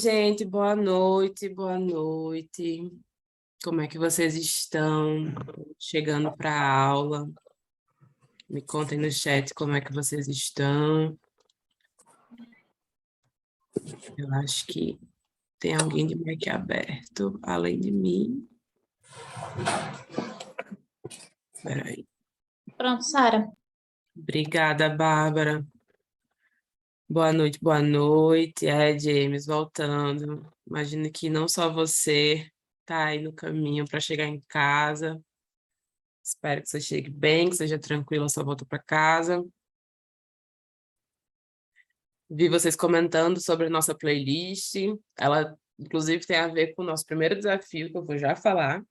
Gente, boa noite, boa noite. Como é que vocês estão? Chegando para a aula. Me contem no chat como é que vocês estão. Eu acho que tem alguém de mic aberto, além de mim. Espera aí. Pronto, Sara. Obrigada, Bárbara. Boa noite, boa noite. James, voltando. Imagino que não só você está aí no caminho para chegar em casa. Espero que você chegue bem, que seja tranquila a sua volta para casa. Vi vocês comentando sobre a nossa playlist. Ela, inclusive, tem a ver com o nosso primeiro desafio, que eu vou já falar.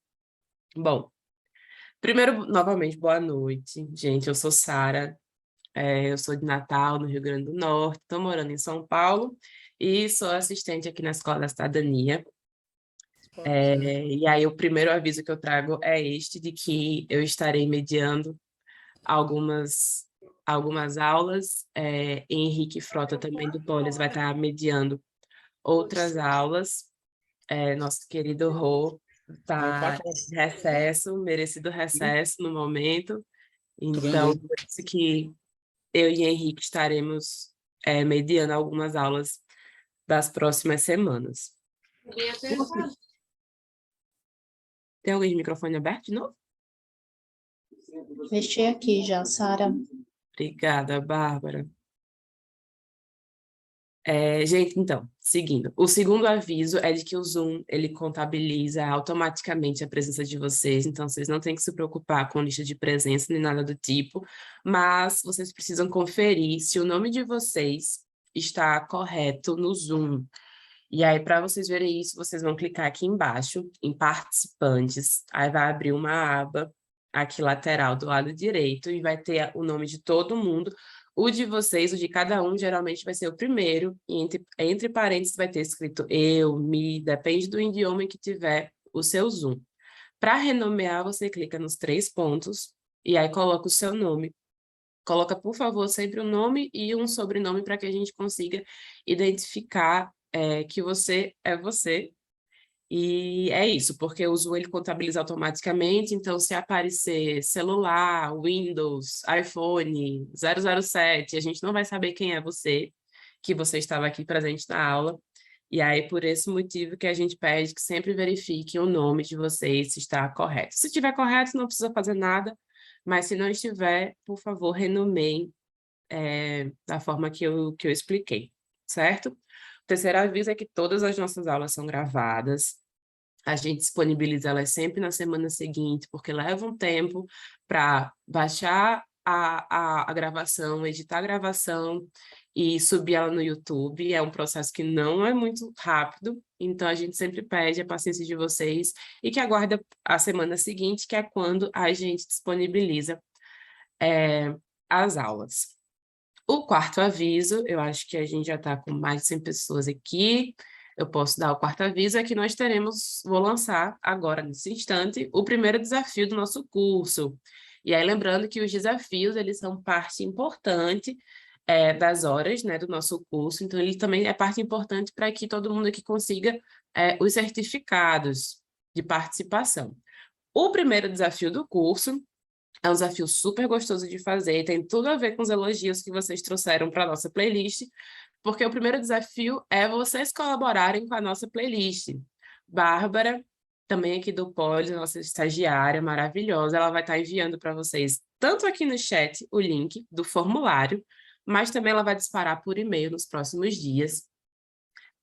Bom, primeiro, novamente, boa noite. Gente, eu sou Sara. Eu sou de Natal, no Rio Grande do Norte. Estou morando em São Paulo e sou assistente aqui na Escola da Cidadania. E aí, o primeiro aviso que eu trago é este, de que eu estarei mediando algumas aulas. Henrique Frota, também do Polis, vai estar mediando outras aulas. Nosso querido Rô está de recesso, merecido recesso no momento. Então, por isso que eu e Henrique estaremos mediando algumas aulas das próximas semanas. Tem alguém de microfone aberto de novo? Fechei aqui já, Sara. Obrigada, Bárbara. Gente, então, seguindo. O segundo aviso é de que o Zoom, ele contabiliza automaticamente a presença de vocês, então vocês não têm que se preocupar com lista de presença nem nada do tipo, mas vocês precisam conferir se o nome de vocês está correto no Zoom. E aí, para vocês verem isso, vocês vão clicar aqui embaixo, em participantes, aí vai abrir uma aba aqui lateral do lado direito e vai ter o nome de todo mundo. O de vocês, o de cada um, geralmente vai ser o primeiro, e entre parênteses vai ter escrito eu, me, depende do idioma em que tiver o seu Zoom. Para renomear, você clica nos 3 pontos e aí coloca o seu nome. Coloca, por favor, sempre um nome e um sobrenome para que a gente consiga identificar que você é você. E é isso, porque o Zoom ele contabiliza automaticamente, então se aparecer celular, Windows, iPhone 007, a gente não vai saber quem é você, que você estava aqui presente na aula. E aí, por esse motivo que a gente pede que sempre verifique o nome de vocês se está correto. Se estiver correto, não precisa fazer nada, mas se não estiver, por favor, renomeiem da forma que eu expliquei, certo? O terceiro aviso é que todas as nossas aulas são gravadas. A gente disponibiliza elas sempre na semana seguinte, porque leva um tempo para baixar a gravação, editar a gravação e subir ela no YouTube. É um processo que não é muito rápido, então a gente sempre pede a paciência de vocês e que aguarda a semana seguinte, que é quando a gente disponibiliza as aulas. O quarto aviso, eu acho que a gente já está com mais de 100 pessoas aqui. Eu posso dar o quarto aviso, é que nós vou lançar agora, nesse instante, o primeiro desafio do nosso curso. E aí, lembrando que os desafios, eles são parte importante das horas, né, do nosso curso, então ele também é parte importante para que todo mundo aqui consiga os certificados de participação. O primeiro desafio do curso é um desafio super gostoso de fazer, tem tudo a ver com os elogios que vocês trouxeram para a nossa playlist, porque o primeiro desafio é vocês colaborarem com a nossa playlist. Bárbara, também aqui do Poli, nossa estagiária maravilhosa, ela vai estar enviando para vocês, tanto aqui no chat, o link do formulário, mas também ela vai disparar por e-mail nos próximos dias.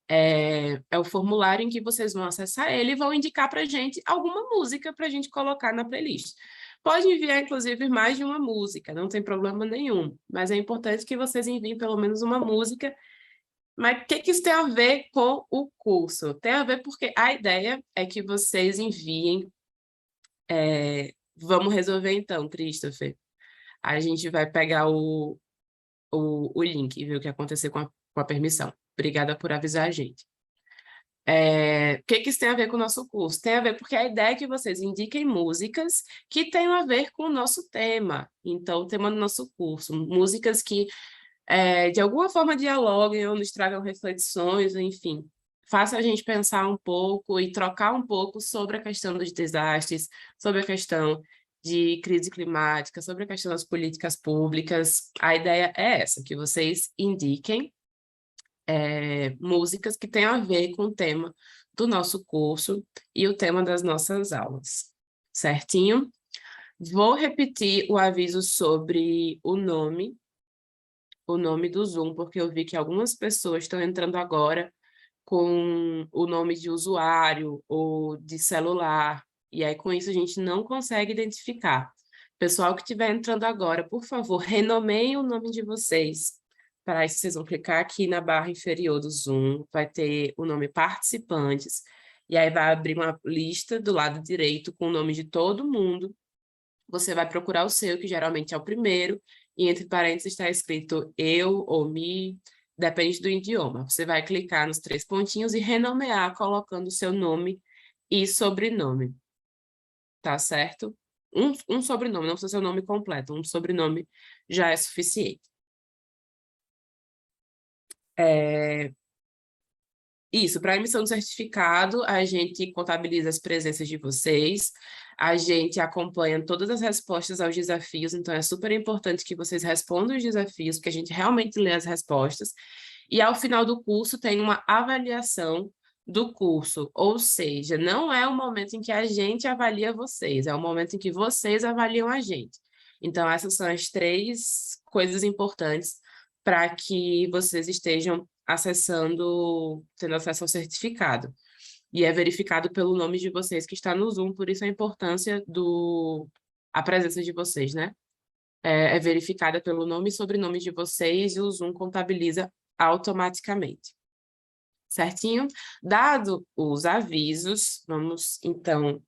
É o formulário em que vocês vão acessar ele e vão indicar para a gente alguma música para a gente colocar na playlist. Pode enviar, inclusive, mais de uma música, não tem problema nenhum, mas é importante que vocês enviem pelo menos uma música. Mas o que isso tem a ver com o curso? Tem a ver porque a ideia é que vocês enviem. Vamos resolver então, Christopher. A gente vai pegar o link e ver o que aconteceu com a permissão. Obrigada por avisar a gente. O que isso tem a ver com o nosso curso? Tem a ver porque a ideia é que vocês indiquem músicas que tenham a ver com o nosso tema. Então, o tema do nosso curso, músicas que, de alguma forma, dialoguem ou nos tragam reflexões, enfim, faça a gente pensar um pouco e trocar um pouco sobre a questão dos desastres, sobre a questão de crise climática, sobre a questão das políticas públicas. A ideia é essa, que vocês indiquem músicas que tenham a ver com o tema do nosso curso e o tema das nossas aulas, certinho? Vou repetir o aviso sobre o nome do Zoom, porque eu vi que algumas pessoas estão entrando agora com o nome de usuário ou de celular, e aí com isso a gente não consegue identificar. Pessoal que estiver entrando agora, por favor, renomeiem o nome de vocês. Para isso, vocês vão clicar aqui na barra inferior do Zoom, vai ter o nome participantes, e aí vai abrir uma lista do lado direito com o nome de todo mundo. Você vai procurar o seu, que geralmente é o primeiro, e entre parênteses está escrito eu ou me, depende do idioma. Você vai clicar nos 3 pontinhos e renomear, colocando o seu nome e sobrenome. Tá certo? Um sobrenome, não precisa ser o nome completo, um sobrenome já é suficiente. Isso, para a emissão do certificado, a gente contabiliza as presenças de vocês, a gente acompanha todas as respostas aos desafios, então é super importante que vocês respondam os desafios, porque a gente realmente lê as respostas, e ao final do curso tem uma avaliação do curso, ou seja, não é o momento em que a gente avalia vocês, é o momento em que vocês avaliam a gente. Então, essas são as 3 coisas importantes para que vocês estejam tendo acesso ao certificado. E é verificado pelo nome de vocês que está no Zoom, por isso a importância a presença de vocês, né? É verificada pelo nome e sobrenome de vocês e o Zoom contabiliza automaticamente. Certinho? Dado os avisos, vamos então,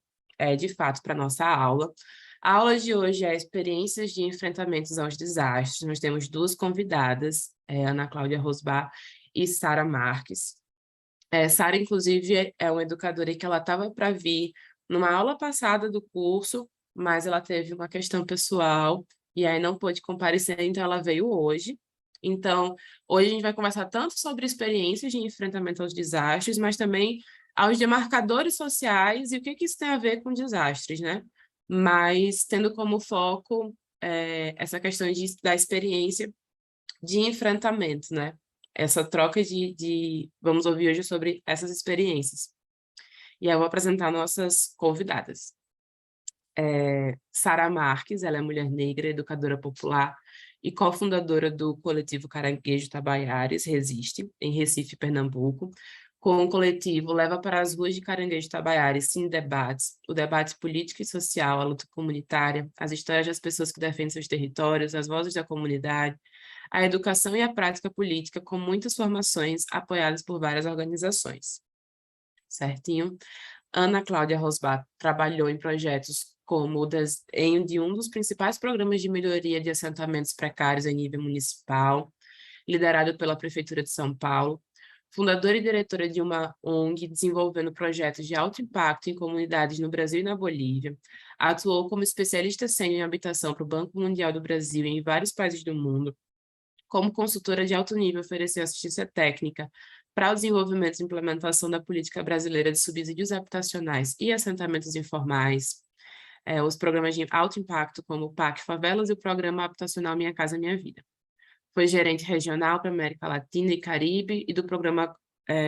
de fato, para a nossa aula. A aula de hoje é experiências de enfrentamentos aos desastres. Nós temos 2 convidadas, Ana Cláudia Rosbach e Sara Marques. Sara, inclusive, é uma educadora que ela estava para vir numa aula passada do curso, mas ela teve uma questão pessoal e aí não pôde comparecer, então ela veio hoje. Então, hoje a gente vai conversar tanto sobre experiências de enfrentamento aos desastres, mas também aos demarcadores sociais e o que isso tem a ver com desastres, né? Mas tendo como foco essa questão da experiência de enfrentamento, né? Essa troca Vamos ouvir hoje sobre essas experiências. E aí eu vou apresentar nossas convidadas. Sara Marques, ela é mulher negra, educadora popular e cofundadora do coletivo Caranguejo Tabaiares, Resiste, em Recife, Pernambuco. Com o coletivo, leva para as ruas de Caranguejo Tabaiares, sim, debates, o debate político e social, a luta comunitária, as histórias das pessoas que defendem seus territórios, as vozes da comunidade, a educação e a prática política, com muitas formações apoiadas por várias organizações. Certinho? Ana Cláudia Rosbach trabalhou em projetos como de um dos principais programas de melhoria de assentamentos precários em nível municipal, liderado pela Prefeitura de São Paulo, fundadora e diretora de uma ONG desenvolvendo projetos de alto impacto em comunidades no Brasil e na Bolívia, atuou como especialista sênior em habitação para o Banco Mundial do Brasil e em vários países do mundo. Como consultora de alto nível, ofereceu assistência técnica para o desenvolvimento e implementação da política brasileira de subsídios habitacionais e assentamentos informais, os programas de alto impacto, como o PAC Favelas e o Programa Habitacional Minha Casa Minha Vida. Foi gerente regional para a América Latina e Caribe e do Programa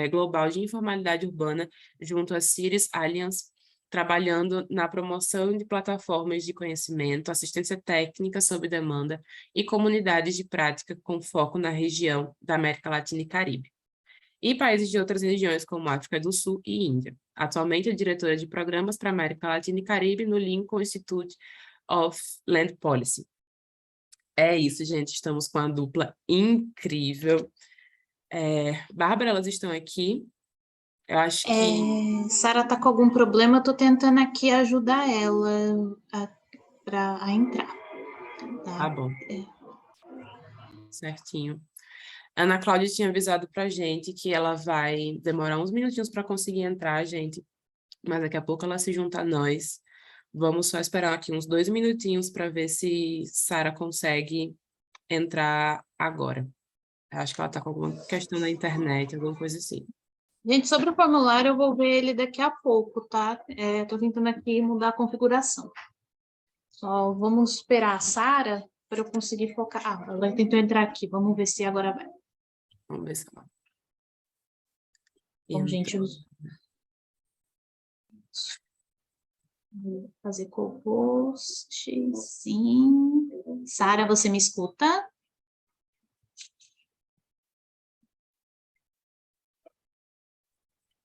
Global de Informalidade Urbana junto à Ciris Alliance, trabalhando na promoção de plataformas de conhecimento, assistência técnica sob demanda e comunidades de prática com foco na região da América Latina e Caribe. E países de outras regiões, como África do Sul e Índia. Atualmente é diretora de programas para a América Latina e Caribe no Lincoln Institute of Land Policy. É isso, gente. Estamos com uma dupla incrível. Bárbara, elas estão aqui. Eu acho que... Sara tá com algum problema, eu tô tentando aqui ajudar ela a entrar. Tá bom. Certinho. Ana Cláudia tinha avisado pra gente que ela vai demorar uns minutinhos para conseguir entrar, gente. Mas daqui a pouco ela se junta a nós. Vamos só esperar aqui uns 2 minutinhos para ver se Sara consegue entrar agora. Acho que ela está com alguma questão na internet, alguma coisa assim. Gente, sobre o formulário, eu vou ver ele daqui a pouco, tá? Estou tentando aqui mudar a configuração. Só vamos esperar a Sara para eu conseguir focar. Ah, ela tentou entrar aqui. Vamos ver se agora vai. Vamos ver se ela... Bom, gente, Entrou. vou fazer co-host, sim. Sara, você me escuta?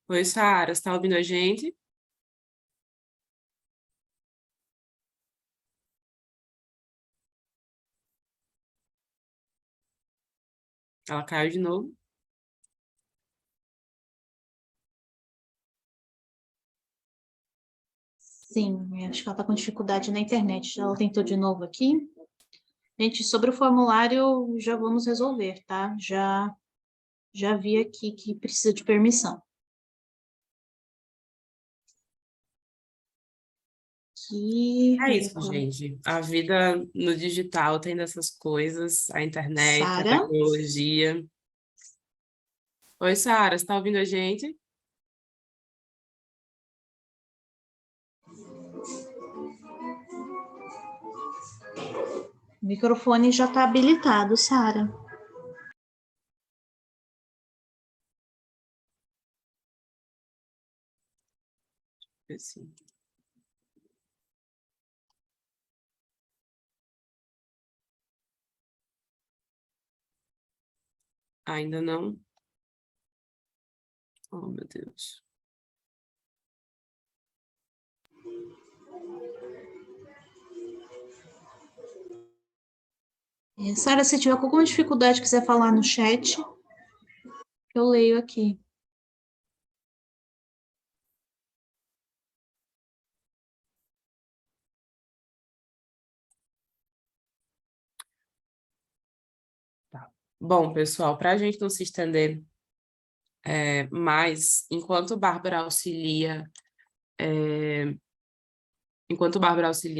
Oi, Sara, você está ouvindo a gente? Ela caiu de novo. Sim, acho que ela está com dificuldade na internet. Ela tentou de novo aqui. Gente, sobre o formulário, já vamos resolver, tá? Já vi aqui que precisa de permissão. Aqui, É isso, gente. A vida no digital tem dessas coisas, a internet, a Sara, tecnologia. Oi, Sara, você está ouvindo a gente? o microfone já está habilitado, Sara. Sim. Ainda não? Oh, meu Deus. Sara, se tiver com alguma dificuldade, quiser falar no chat, eu leio aqui. Tá. Bom, pessoal, para a gente não se estender mais, enquanto Bárbara auxilia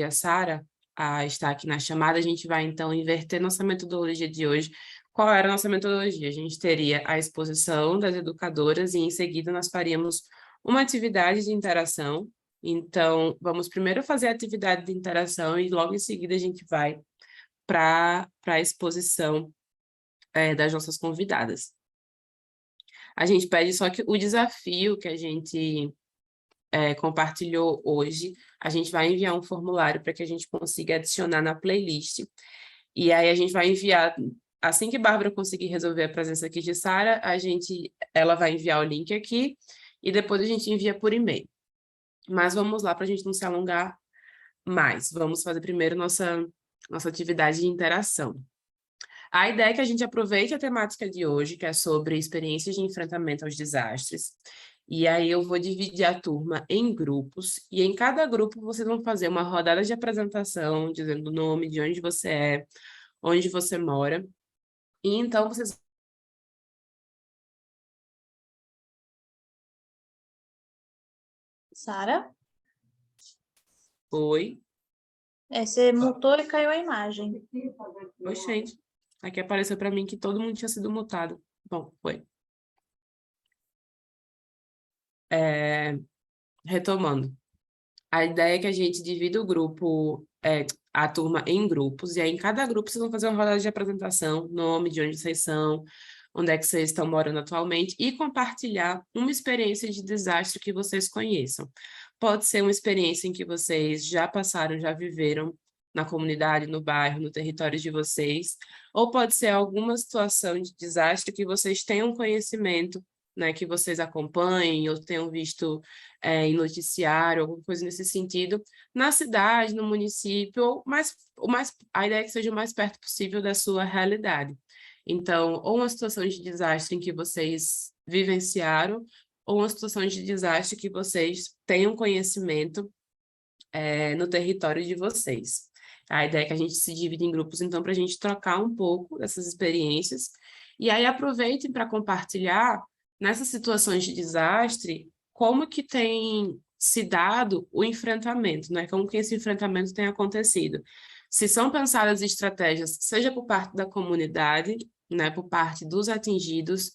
a Sara a estar aqui na chamada, a gente vai, então, inverter nossa metodologia de hoje. Qual era a nossa metodologia? A gente teria a exposição das educadoras e, em seguida, nós faríamos uma atividade de interação. Então, vamos primeiro fazer a atividade de interação e, logo em seguida, a gente vai para a exposição das nossas convidadas. A gente pede só que o desafio que a gente compartilhou hoje, a gente vai enviar um formulário para que a gente consiga adicionar na playlist. E aí a gente vai enviar, assim que Bárbara conseguir resolver a presença aqui de Sara, ela vai enviar o link aqui e depois a gente envia por e-mail. Mas vamos lá para a gente não se alongar mais. Vamos fazer primeiro nossa atividade de interação. A ideia é que a gente aproveite a temática de hoje, que é sobre experiências de enfrentamento aos desastres. E aí eu vou dividir a turma em grupos, e em cada grupo vocês vão fazer uma rodada de apresentação, dizendo o nome, de onde você é, onde você mora. E então vocês... Sara? Oi? Você mutou e caiu a imagem. Oi, gente. Aqui apareceu para mim que todo mundo tinha sido mutado. Bom, foi. Retomando. A ideia é que a gente divida o grupo, a turma em grupos, e aí em cada grupo vocês vão fazer uma rodada de apresentação, nome, de onde vocês são, onde é que vocês estão morando atualmente, e compartilhar uma experiência de desastre que vocês conheçam. Pode ser uma experiência em que vocês já passaram, já viveram na comunidade, no bairro, no território de vocês, ou pode ser alguma situação de desastre que vocês tenham conhecimento, né, que vocês acompanhem ou tenham visto em noticiário, alguma coisa nesse sentido, na cidade, no município, a ideia é que seja o mais perto possível da sua realidade. Então, ou uma situação de desastre em que vocês vivenciaram, ou uma situação de desastre que vocês tenham conhecimento no território de vocês. A ideia é que a gente se divide em grupos, então, para a gente trocar um pouco dessas experiências, e aí aproveitem para compartilhar, nessas situações de desastre, como que tem se dado o enfrentamento, né? Como que esse enfrentamento tem acontecido. Se são pensadas estratégias, seja por parte da comunidade, né, por parte dos atingidos,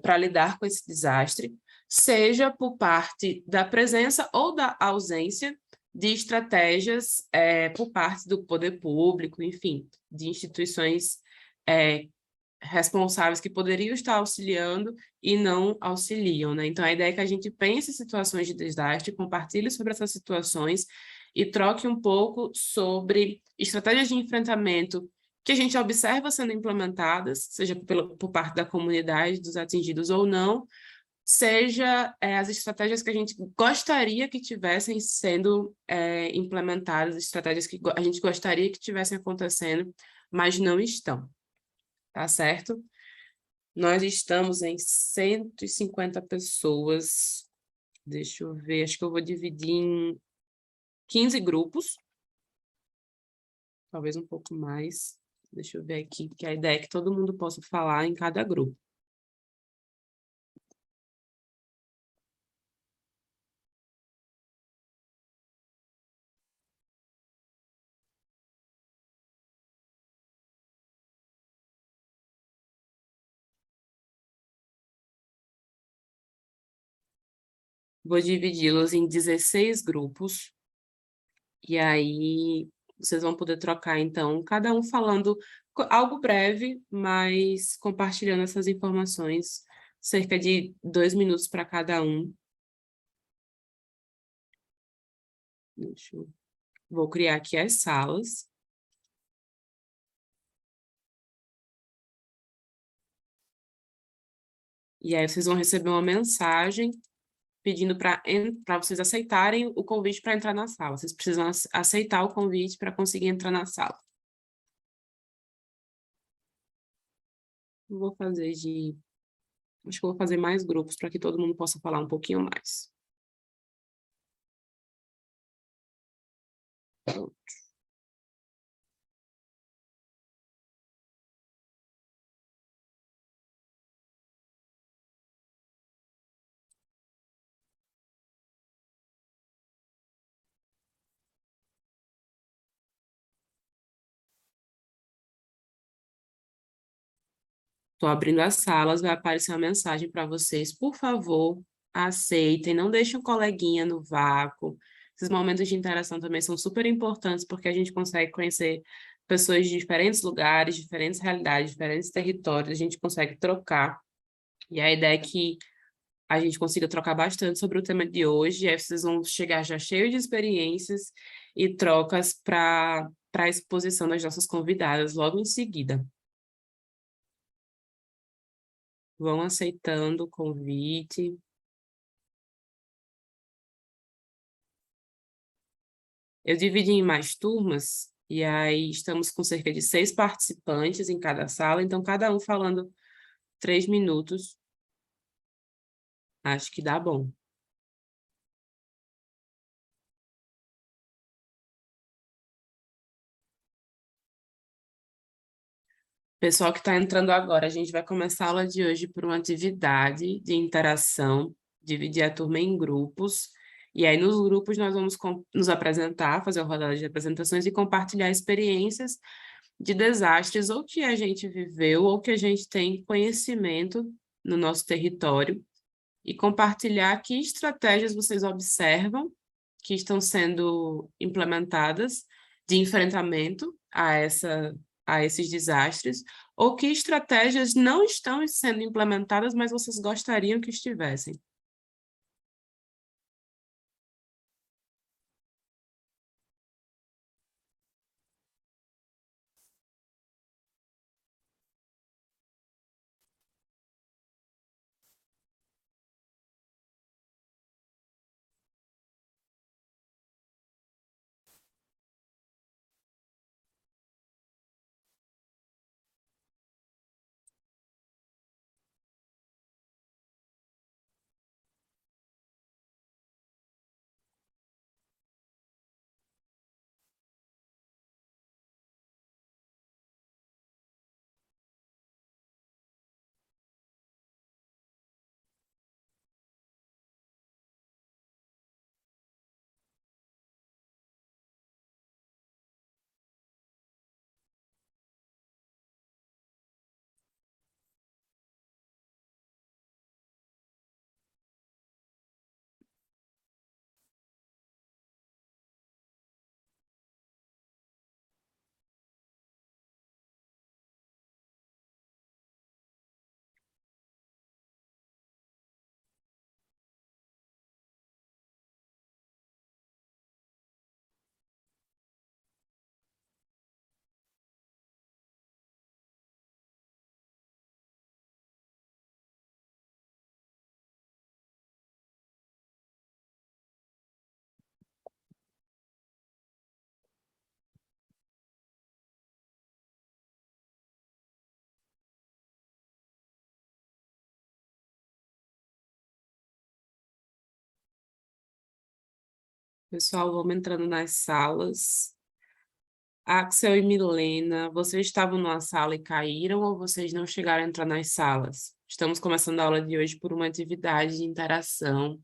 para lidar com esse desastre, seja por parte da presença ou da ausência de estratégias por parte do poder público, enfim, de instituições responsáveis que poderiam estar auxiliando e não auxiliam, né? Então, a ideia é que a gente pense em situações de desastre, compartilhe sobre essas situações e troque um pouco sobre estratégias de enfrentamento que a gente observa sendo implementadas, seja por parte da comunidade, dos atingidos ou não, seja as estratégias que a gente gostaria que tivessem sendo implementadas, estratégias que a gente gostaria que tivessem acontecendo, mas não estão, tá certo? Nós estamos em 150 pessoas. Deixa eu ver, acho que eu vou dividir em 15 grupos, talvez um pouco mais. Deixa eu ver aqui, porque a ideia é que todo mundo possa falar em cada grupo. Vou dividi-los em 16 grupos, e aí vocês vão poder trocar, então, cada um falando algo breve, mas compartilhando essas informações, cerca de 2 minutos para cada um. Vou criar aqui as salas. E aí vocês vão receber uma mensagem pedindo para vocês aceitarem o convite para entrar na sala. Vocês precisam aceitar o convite para conseguir entrar na sala. Vou fazer acho que eu vou fazer mais grupos para que todo mundo possa falar um pouquinho mais. Pronto. Estou abrindo as salas, vai aparecer uma mensagem para vocês. Por favor, aceitem, não deixem um coleguinha no vácuo. Esses momentos de interação também são super importantes, porque a gente consegue conhecer pessoas de diferentes lugares, diferentes realidades, diferentes territórios, a gente consegue trocar. E a ideia é que a gente consiga trocar bastante sobre o tema de hoje, e aí vocês vão chegar já cheios de experiências e trocas para a exposição das nossas convidadas logo em seguida. Vão aceitando o convite. Eu dividi em mais turmas, e aí estamos com cerca de 6 participantes em cada sala, então cada um falando 3 minutos. Acho que dá bom. Pessoal que está entrando agora, a gente vai começar a aula de hoje por uma atividade de interação, dividir a turma em grupos, e aí nos grupos nós vamos nos apresentar, fazer uma rodada de apresentações e compartilhar experiências de desastres ou que a gente viveu ou que a gente tem conhecimento no nosso território e compartilhar que estratégias vocês observam que estão sendo implementadas de enfrentamento a esses desastres, ou que estratégias não estão sendo implementadas, mas vocês gostariam que estivessem. Pessoal, vamos entrando nas salas. Axel e Milena, vocês estavam numa sala e caíram ou vocês não chegaram a entrar nas salas? Estamos começando a aula de hoje por uma atividade de interação.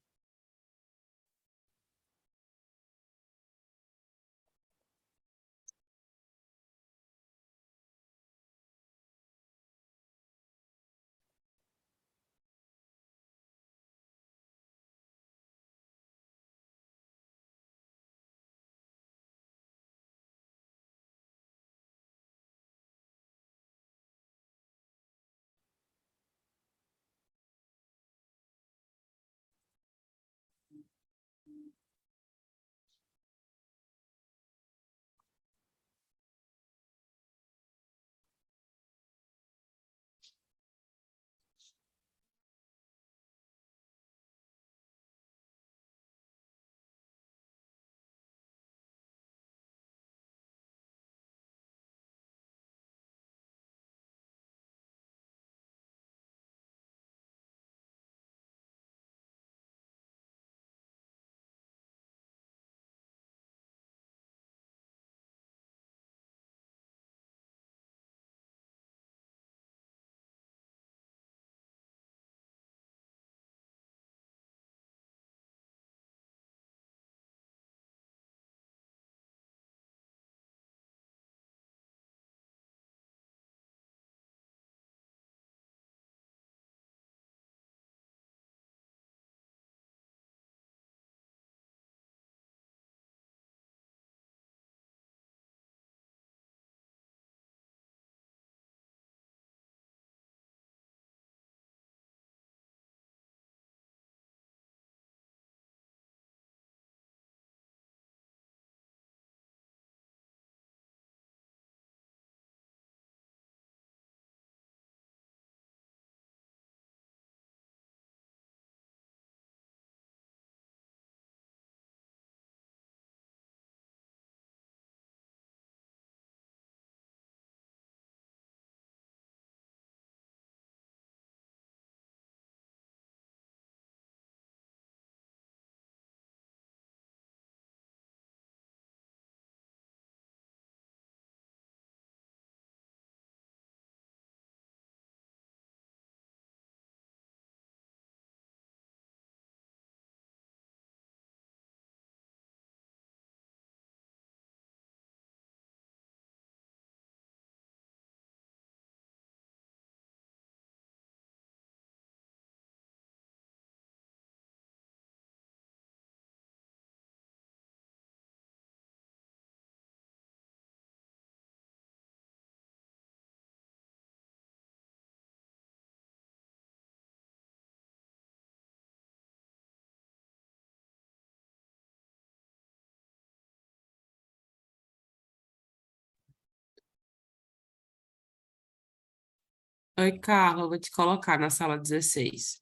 Oi, Carla, eu vou te colocar na sala 16.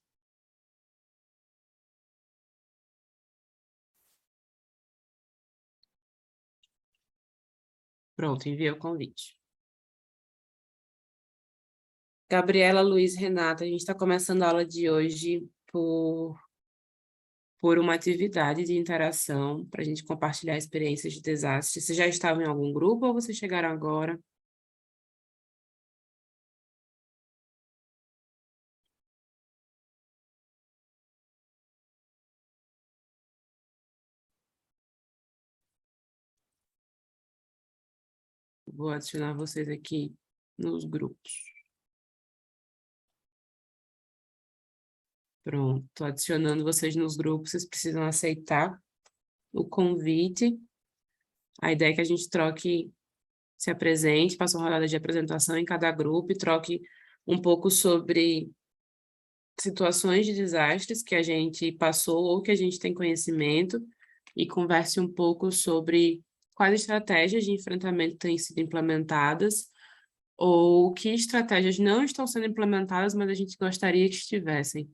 Pronto, enviei o convite. Gabriela, Luiz, Renata, a gente está começando a aula de hoje por uma atividade de interação para a gente compartilhar experiências de desastre. Vocês já estavam em algum grupo ou vocês chegaram agora? Vou adicionar vocês aqui nos grupos. Pronto, estou adicionando vocês nos grupos, vocês precisam aceitar o convite. A ideia é que a gente troque, se apresente, faça uma rodada de apresentação em cada grupo e troque um pouco sobre situações de desastres que a gente passou ou que a gente tem conhecimento e converse um pouco sobre quais estratégias de enfrentamento têm sido implementadas ou que estratégias não estão sendo implementadas, mas a gente gostaria que estivessem.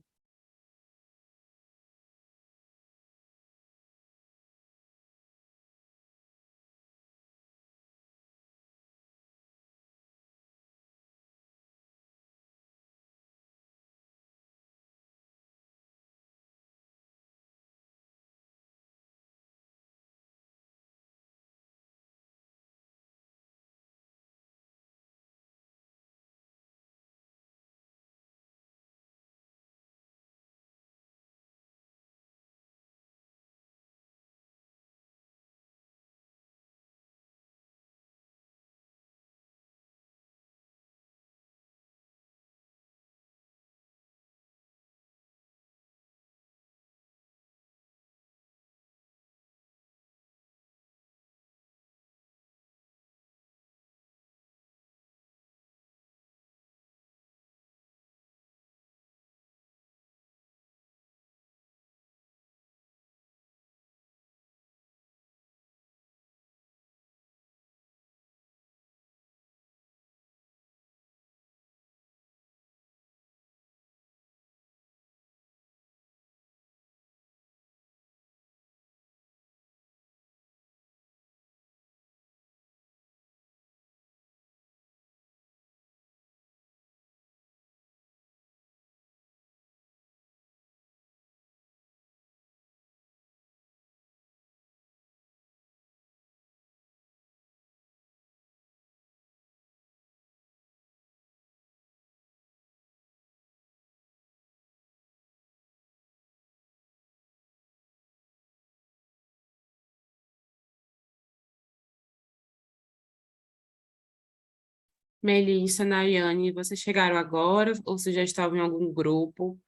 Melissa, Nayane, vocês chegaram agora ou vocês já estavam em algum grupo?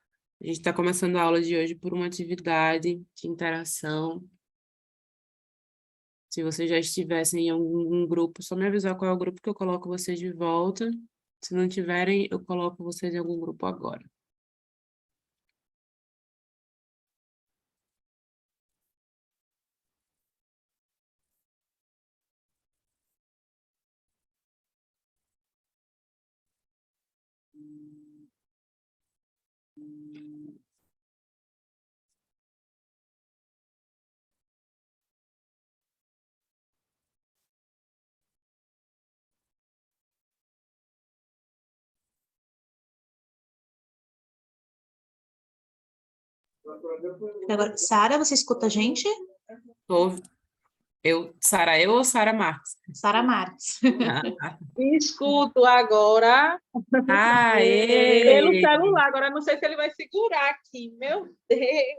A gente está começando a aula de hoje por uma atividade de interação. Se vocês já estivessem em algum grupo, só me avisar qual é o grupo que eu coloco vocês de volta. Se não tiverem, eu coloco vocês em algum grupo agora. Agora, Sara, você escuta a gente? Tô- Sara, eu ou Sara Marques? Sara Marques. Escuto agora pelo Aê! celular. Agora não sei se ele vai segurar aqui. Meu Deus.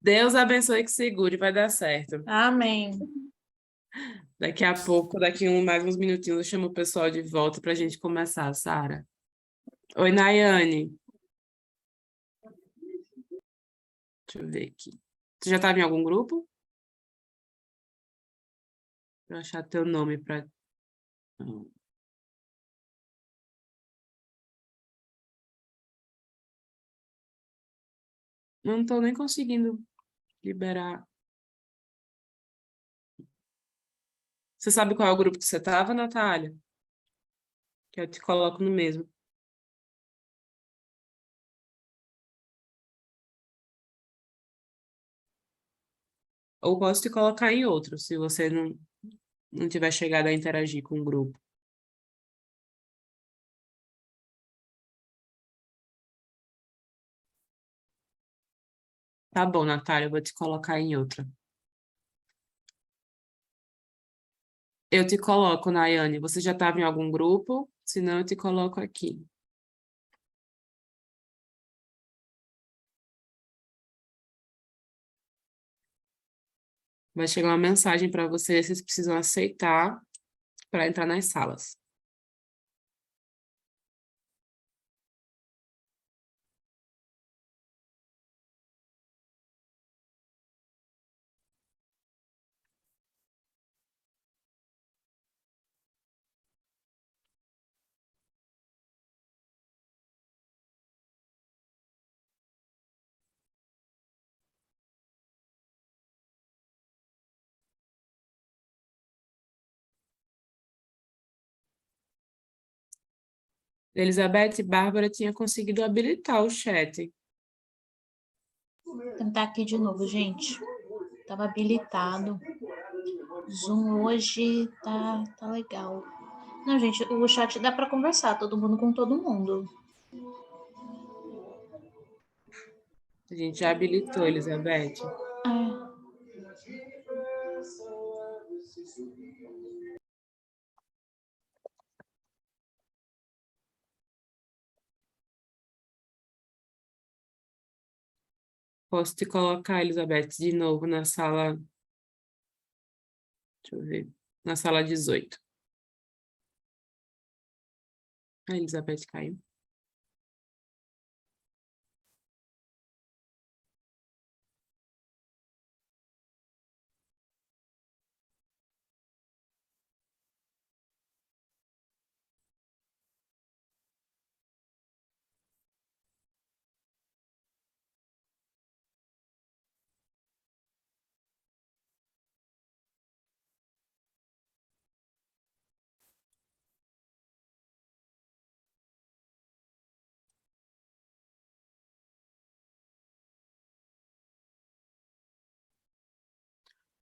Deus abençoe que segure, vai dar certo. Amém. Daqui a pouco, mais uns minutinhos, eu chamo o pessoal de volta para a gente começar, Sara. Oi, Nayane. Deixa eu ver aqui. Tu já estava em algum grupo? Deixa eu achar teu nome para. Não estou nem conseguindo liberar. Você sabe qual é o grupo que você estava, Natália? Que eu te coloco no mesmo. Ou posso te colocar em outro, se você não tiver chegado a interagir com o grupo. Tá bom, Natália, eu vou te colocar em outra. Eu te coloco, Nayane. Você já estava em algum grupo? Senão eu te coloco aqui. Vai chegar uma mensagem para vocês, vocês precisam aceitar para entrar nas salas. Elizabeth e Bárbara tinha conseguido habilitar o chat. Vou tentar aqui de novo, gente. Estava habilitado. Zoom hoje tá legal. Não, gente, o chat dá para conversar, todo mundo com todo mundo. A gente já habilitou, Elizabeth. É. Posso te colocar, Elizabeth, de novo na sala. Deixa eu ver. Na sala 18. A Elizabeth caiu.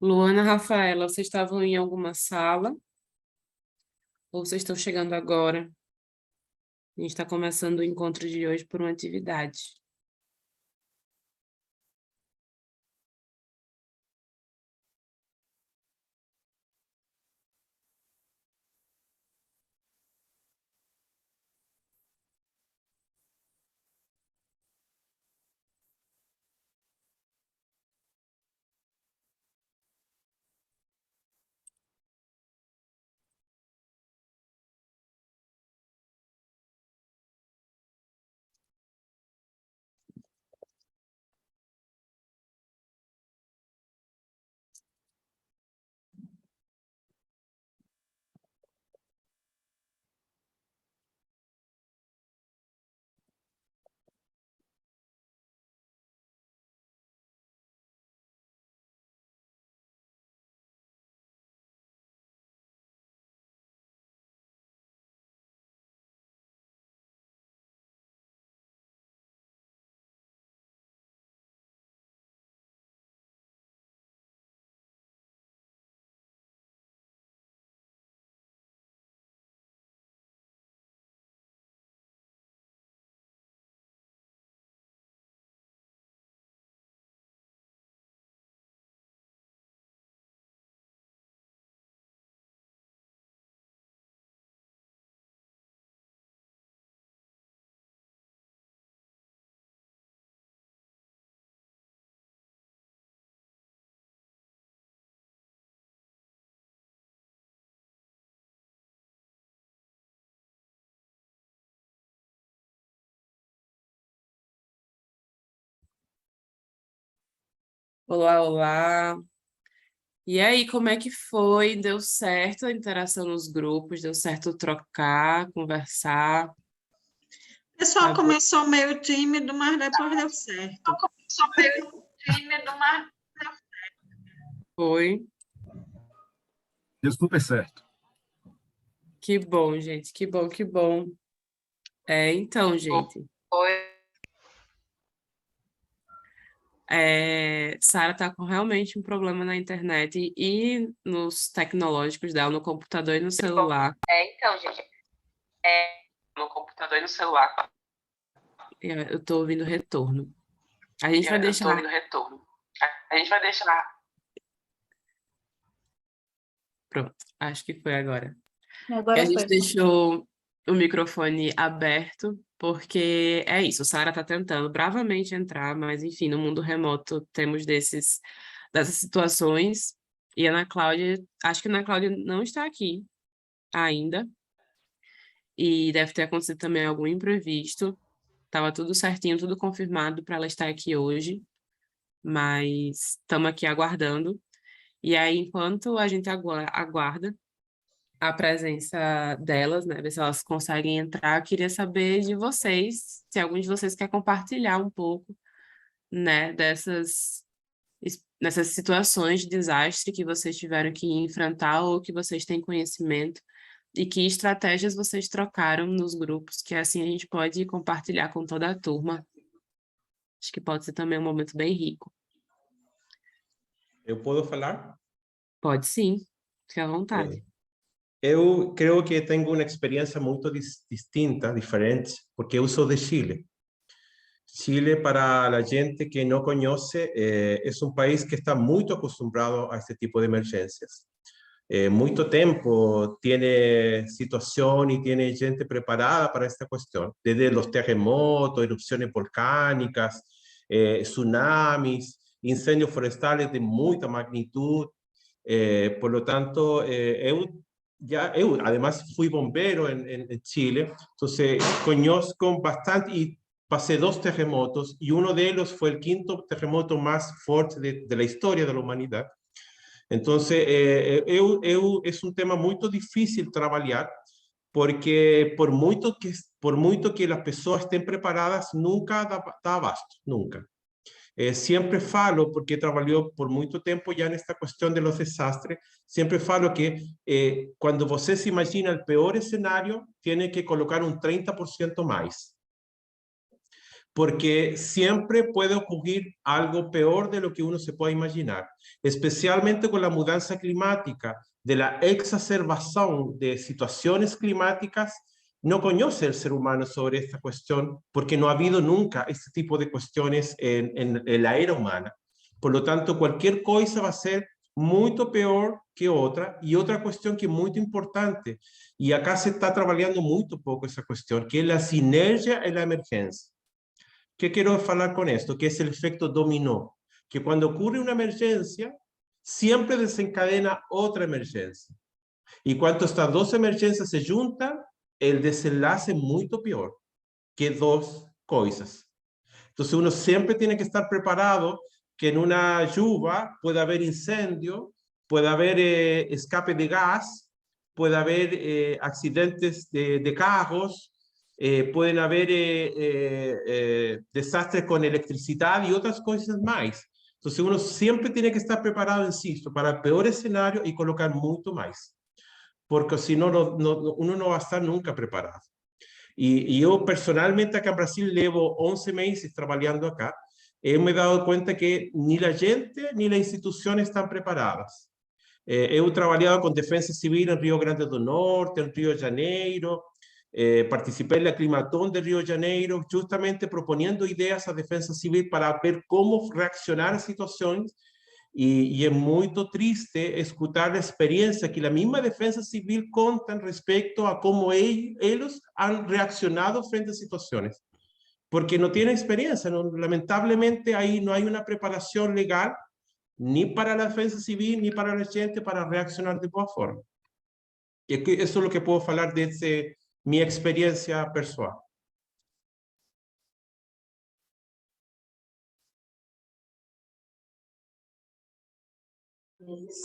Luana, Rafaela, vocês estavam em alguma sala? Ou vocês estão chegando agora? A gente está começando o encontro de hoje por uma atividade. Olá, olá. E aí, como é que foi? Deu certo a interação nos grupos? Deu certo trocar, conversar? O pessoal Sabe? começou meio tímido, mas depois deu certo. Foi. Deu super certo. Que bom, gente. Que bom, que bom. Então, gente. Sara está com realmente um problema na internet e nos tecnológicos dela, no computador e no celular. Então, gente. No computador e no celular. Eu estou ouvindo retorno. A gente vai deixar. Retorno. A gente vai deixar. Pronto, acho que foi agora. Que Agora a gente foi. deixou o microfone aberto, porque é isso, Sara está tentando bravamente entrar, mas enfim, no mundo remoto temos dessas situações, e a Ana Cláudia, acho que a Ana Cláudia não está aqui ainda, e deve ter acontecido também algum imprevisto, estava tudo certinho, tudo confirmado para ela estar aqui hoje, mas estamos aqui aguardando, e aí enquanto a gente aguarda, a presença delas, né? Ver se elas conseguem entrar. Eu queria saber de vocês, se algum de vocês quer compartilhar um pouco, né, nessas situações de desastre que vocês tiveram que enfrentar ou que vocês têm conhecimento e que estratégias vocês trocaram nos grupos, que assim a gente pode compartilhar com toda a turma. Acho que pode ser também um momento bem rico. Eu posso falar? Pode sim, fique à vontade. Eu creio que tenho uma experiência muito distinta, diferente, porque eu sou de Chile. Chile, para a gente que não conhece, é um país que está muito acostumado a este tipo de emergências. Muito tempo tiene situación y tiene gente preparada para esta cuestión, desde los terremotos, erupciones volcánicas, tsunamis, incendios forestales de mucha magnitud. Por lo tanto, eu además fui bombero en Chile, entonces conozco bastante y pasé 2 terremotos y uno de ellos fue el 5º terremoto más fuerte de la historia de la humanidad. Entonces, es un tema muy difícil trabajar, porque por muito que las personas estén preparadas, nunca dá abasto, nunca. Siempre falo, porque trabajé por mucho tiempo ya en esta cuestión de los desastres, siempre falo que cuando você se imagina el peor escenario, tiene que colocar un 30% más. Porque siempre puede ocurrir algo peor de lo que uno se puede imaginar, especialmente con la mudanza climática, de la exacerbación de situaciones climáticas. No conoce el ser humano sobre esta cuestión porque no ha habido nunca este tipo de cuestiones en la era humana. Por lo tanto, cualquier cosa va a ser mucho peor que otra. Y otra cuestión que es muy importante, y acá se está trabajando muy poco esa cuestión, que es la sinergia en la emergencia. ¿Qué quiero hablar con esto? Que es el efecto dominó, que cuando ocurre una emergencia, siempre desencadena otra emergencia. Y cuando estas 2 emergencias se juntan, el desenlace es mucho peor que 2 cosas. Entonces uno siempre tiene que estar preparado que en una lluvia puede haber incendio, puede haber escape de gas, puede haber accidentes de carros, pueden haber desastres con electricidad y otras cosas más. Entonces uno siempre tiene que estar preparado, insisto, para el peor escenario y colocar mucho más, porque si no, uno no va a estar nunca preparado. Y yo personalmente acá en Brasil llevo 11 meses trabajando acá. Me he dado cuenta que ni la gente ni las instituciones están preparadas. He trabajado con Defensa Civil en Río Grande do Norte, en Río de Janeiro, participé en la Climatón de Río de Janeiro, justamente proponiendo ideas a Defensa Civil para ver cómo reaccionar a situaciones. Y es muy triste escuchar la experiencia que la misma Defensa Civil cuenta respecto a cómo ellos han reaccionado frente a situaciones, porque no tienen experiencia, ¿no? Lamentablemente ahí no hay una preparación legal ni para la Defensa Civil ni para la gente para reaccionar de buena forma. Y eso es lo que puedo hablar desde mi experiencia personal.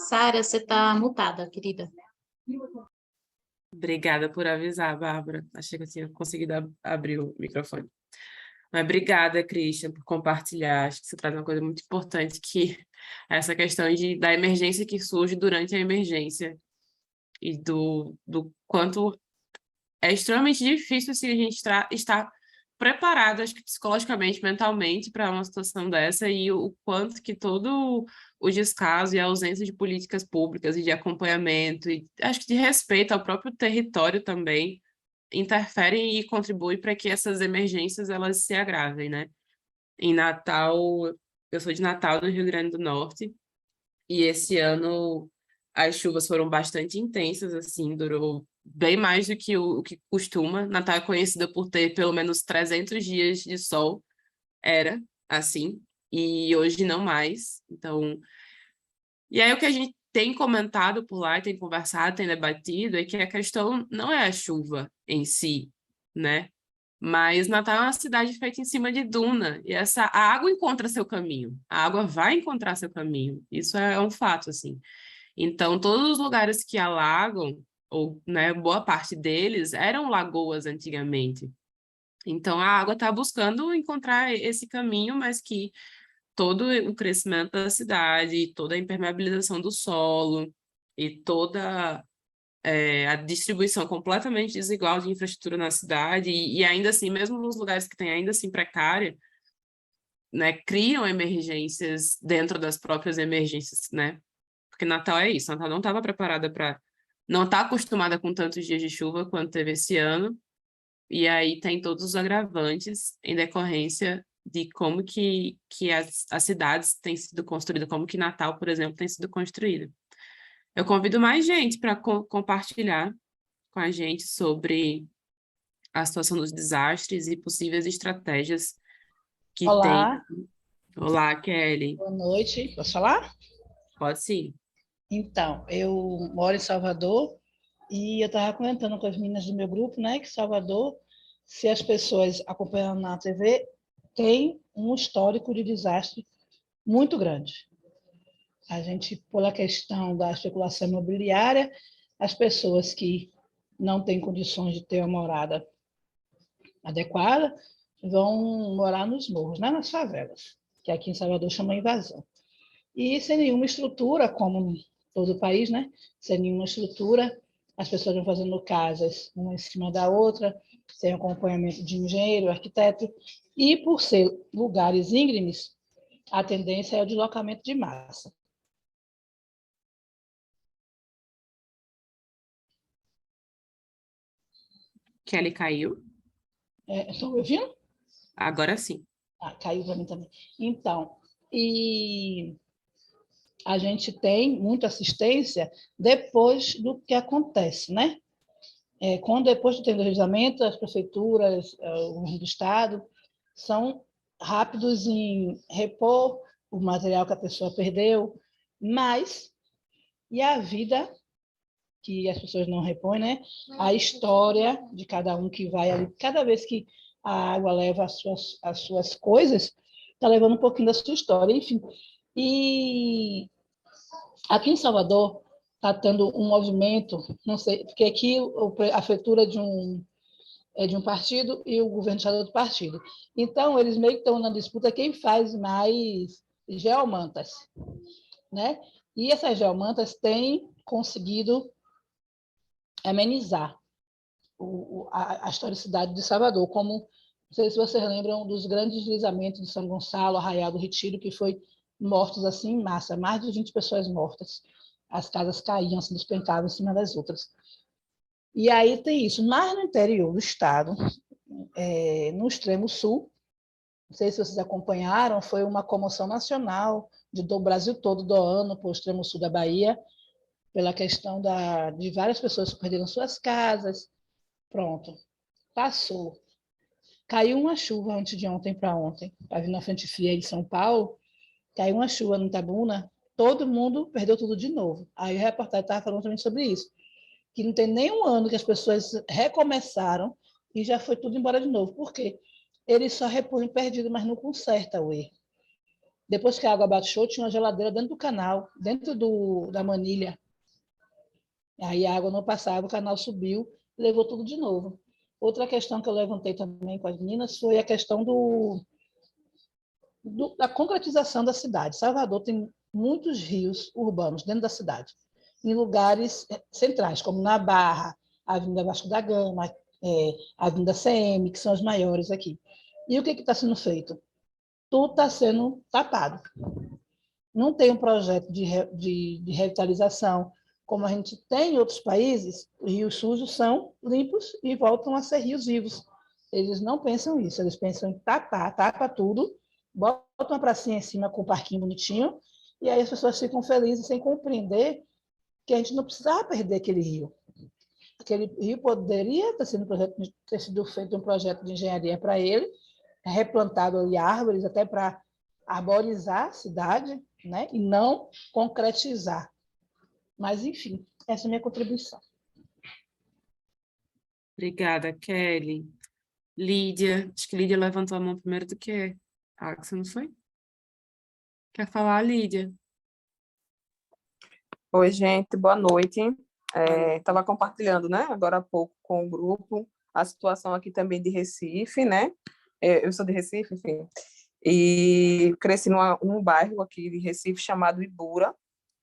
Sara, você está mutada, querida. Obrigada por avisar, Bárbara. Achei que eu tinha conseguido abrir o microfone. Mas obrigada, Christian, por compartilhar. Acho que você traz uma coisa muito importante, que é essa questão da emergência que surge durante a emergência e do quanto é extremamente difícil assim, a gente estar preparado, acho que psicologicamente, mentalmente, para uma situação dessa e o quanto que todo o descaso e a ausência de políticas públicas e de acompanhamento e acho que de respeito ao próprio território também interferem e contribuem para que essas emergências elas se agravem, né? Em Natal, eu sou de Natal, no Rio Grande do Norte, e esse ano as chuvas foram bastante intensas, assim, durou bem mais do que o que costuma. Natal é conhecida por ter pelo menos 300 dias de sol, era assim, e hoje não mais. Então, e aí o que a gente tem comentado por lá, tem conversado, tem debatido, é que a questão não é a chuva em si, né? Mas Natal é uma cidade feita em cima de duna, e a água encontra seu caminho, a água vai encontrar seu caminho, isso é um fato, assim. Então, todos os lugares que alagam, ou né, boa parte deles, eram lagoas antigamente. Então, a água está buscando encontrar esse caminho, mas que todo o crescimento da cidade, toda a impermeabilização do solo e toda a distribuição completamente desigual de infraestrutura na cidade, e ainda assim, mesmo nos lugares que têm ainda assim precária, né, criam emergências dentro das próprias emergências, né? Porque Natal é isso, Natal não estava preparada para... Não está acostumada com tantos dias de chuva quanto teve esse ano, e aí tem todos os agravantes em decorrência de como que as cidades têm sido construídas, como que Natal, por exemplo, tem sido construída. Eu convido mais gente para compartilhar com a gente sobre a situação dos desastres e possíveis estratégias que tem. Olá, Olá, Kelly. boa noite. Posso falar? Pode sim. Então, eu moro em Salvador e eu estava comentando com as meninas do meu grupo, né, que Salvador, se as pessoas acompanhando na TV, tem um histórico de desastre muito grande. A gente, pela questão da especulação imobiliária, as pessoas que não têm condições de ter uma morada adequada vão morar nos morros, né, nas favelas, que aqui em Salvador chama invasão. E sem nenhuma estrutura, como todo o país, né? Sem nenhuma estrutura, as pessoas vão fazendo casas uma em cima da outra, sem acompanhamento de engenheiro, arquiteto, e por ser lugares íngremes, a tendência é o deslocamento de massa. Kelly caiu? Estão me ouvindo? Agora sim. Ah, caiu para mim também. Então, e a gente tem muita assistência depois do que acontece, né? Quando depois do planejamento, as prefeituras, o governo do estado são rápidos em repor o material que a pessoa perdeu, mas e a vida que as pessoas não repõem, né? A história de cada um que vai ali, cada vez que a água leva as suas coisas, está levando um pouquinho da sua história, enfim. E aqui em Salvador está tendo um movimento, não sei, porque aqui a prefeitura é de um partido e o governo está de outro partido. Então, eles meio que estão na disputa quem faz mais geomantas, né? E essas geomantas têm conseguido amenizar a historicidade de Salvador, como, não sei se vocês lembram dos grandes deslizamentos de São Gonçalo, Arraial do Retiro, que foi mortos assim em massa, mais de 20 pessoas mortas. As casas caíam, se despencavam em cima das outras. E aí tem isso. Mas no interior do estado, no extremo sul, não sei se vocês acompanharam, foi uma comoção nacional do Brasil todo doando para o extremo sul da Bahia, pela questão de várias pessoas que perderam suas casas. Pronto, passou. Caiu uma chuva antes de ontem para ontem, para vir na frente fria de São Paulo, caiu uma chuva no Itabuna, todo mundo perdeu tudo de novo. Aí o reportagem estava falando também sobre isso, que não tem nem um ano que as pessoas recomeçaram e já foi tudo embora de novo. Por quê? Eles só repõem perdido, mas não conserta o erro. Depois que a água baixou, tinha uma geladeira dentro do canal, dentro da manilha. Aí a água não passava, o canal subiu, levou tudo de novo. Outra questão que eu levantei também com as meninas foi a questão da concretização da cidade. Salvador tem muitos rios urbanos dentro da cidade, em lugares centrais, como na Barra, a Avenida Vasco da Gama, a Avenida CM, que são as maiores aqui. E o que está sendo feito? Tudo está sendo tapado. Não tem um projeto de revitalização, como a gente tem em outros países. Rios sujos são limpos e voltam a ser rios vivos. Eles não pensam isso, eles pensam em tapar, tapa tudo, botam uma pracinha em cima com um parquinho bonitinho, e aí as pessoas ficam felizes sem compreender que a gente não precisava perder aquele rio. Aquele rio poderia ter sido feito um projeto de engenharia para ele, replantado ali árvores até para arborizar a cidade, né? E não concretizar. Mas, enfim, essa é a minha contribuição. Obrigada, Kelly. Lídia, acho que Lídia levantou a mão primeiro do que a Axel, não foi? Quer falar, Lídia? Oi, gente, boa noite. Estava compartilhando, né, agora há pouco com o grupo, a situação aqui também de Recife, né? Eu sou de Recife, enfim, e cresci num bairro aqui de Recife chamado Ibura,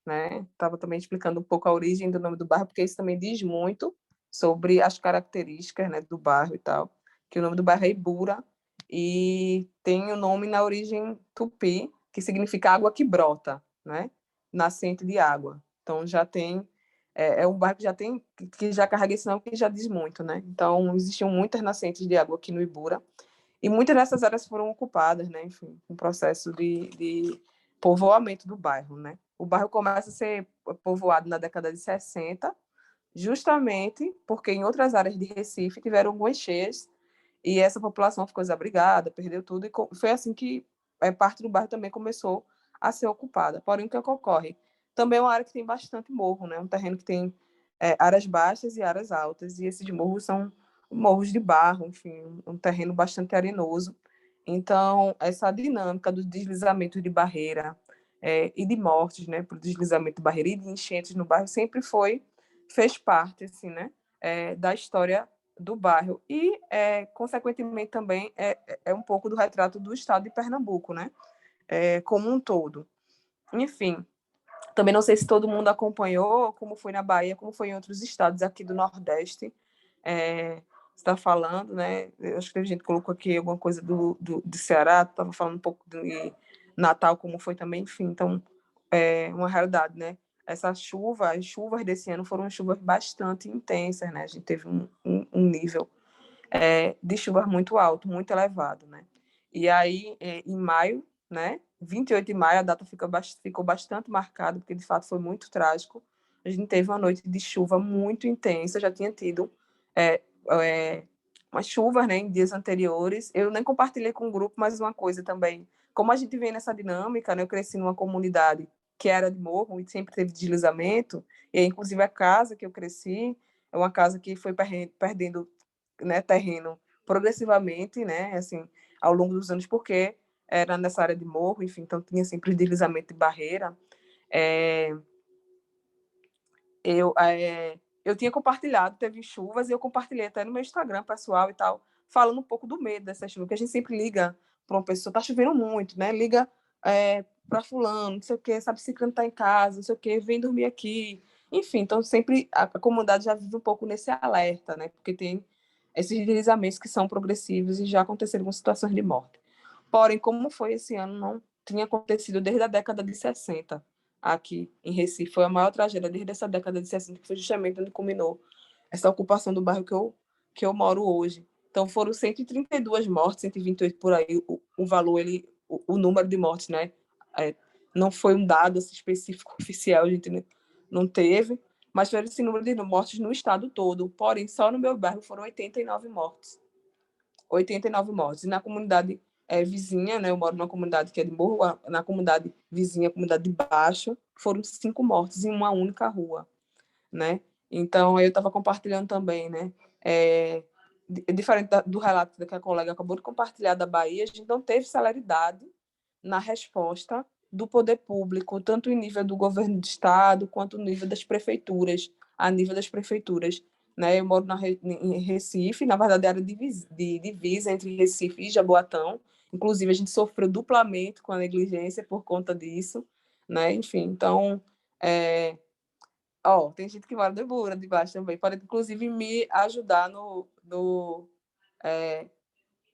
né? Estava também explicando um pouco a origem do nome do bairro, porque isso também diz muito sobre as características, né, do bairro e tal, que o nome do bairro é Ibura, e tem o nome na origem tupi, que significa água que brota, né? Nascente de água. Então já tem um bairro que já tem, que já carrega esse nome, que já diz muito, né? Então existiam muitas nascentes de água aqui no Ibura e muitas dessas áreas foram ocupadas, né? Enfim, um processo de povoamento do bairro, né? O bairro começa a ser povoado na década de 60, justamente porque em outras áreas de Recife tiveram algumas cheias e essa população ficou desabrigada, perdeu tudo e foi assim que parte do bairro também começou a ser ocupada. Porém, o que ocorre? Também é uma área que tem bastante morro, né? Um terreno que tem áreas baixas e áreas altas, e esses morros são morros de barro, enfim, um terreno bastante arenoso. Então, essa dinâmica do deslizamento de barreira e de mortes, né, por deslizamento de barreira e de enchentes no bairro sempre fez parte, assim, né, da história do bairro e, consequentemente, também é um pouco do retrato do estado de Pernambuco, né, como um todo. Enfim, também não sei se todo mundo acompanhou como foi na Bahia, como foi em outros estados aqui do Nordeste. Está falando, né? Eu acho que teve gente que colocou aqui alguma coisa do Ceará, estava falando um pouco de Natal, como foi também, enfim. Então, é uma realidade, né? As chuvas desse ano foram chuvas bastante intensas, né? A gente teve um nível de chuvas muito alto, muito elevado, né? E aí, em maio, né? 28 de maio, a data ficou bastante marcada, porque de fato foi muito trágico. A gente teve uma noite de chuva muito intensa, já tinha tido umas chuvas, né, em dias anteriores. Eu nem compartilhei com o grupo, mas uma coisa também, como a gente vem nessa dinâmica, né, eu cresci numa comunidade que era de morro e sempre teve deslizamento, e inclusive a casa que eu cresci é uma casa que foi perdendo, né, terreno progressivamente, né, assim, ao longo dos anos, porque era nessa área de morro, enfim, então tinha sempre deslizamento de barreira. Eu tinha compartilhado, teve chuvas, e eu compartilhei até no meu Instagram pessoal e tal, falando um pouco do medo dessa chuva, que a gente sempre liga para uma pessoa, tá chovendo muito, né? Liga para fulano, não sei o quê, sabe se cantar em casa, não sei o quê, vem dormir aqui. Enfim, então sempre a comunidade já vive um pouco nesse alerta, né? Porque tem esses deslizamentos que são progressivos e já aconteceram com situações de morte. Porém, como foi esse ano, não tinha acontecido desde a década de 60 aqui em Recife. Foi a maior tragédia desde essa década de 60, que foi justamente onde culminou essa ocupação do bairro que eu moro hoje. Então, foram 132 mortes, 128 por aí, o valor, o número de mortes, né? Não foi um dado assim, específico oficial, a gente não teve, mas foi esse número de mortes no estado todo. Porém, só no meu bairro foram 89 mortes. 89 mortes. E na comunidade vizinha, né? Eu moro numa comunidade que é de morro, na comunidade vizinha, a comunidade de baixo, foram 5 mortes em uma única rua, né? Então, eu estava compartilhando também, né? Diferente do relato que a colega acabou de compartilhar da Bahia, a gente não teve celeridade na resposta do poder público, tanto em nível do governo do estado, quanto no nível das prefeituras, a nível das prefeituras. Né? Eu moro em Recife, na verdade, área de divisa entre Recife e Jaboatão. Inclusive, a gente sofreu duplamente com a negligência por conta disso. Né? Enfim, então... tem gente que mora de baixo também. Pode, inclusive, me ajudar no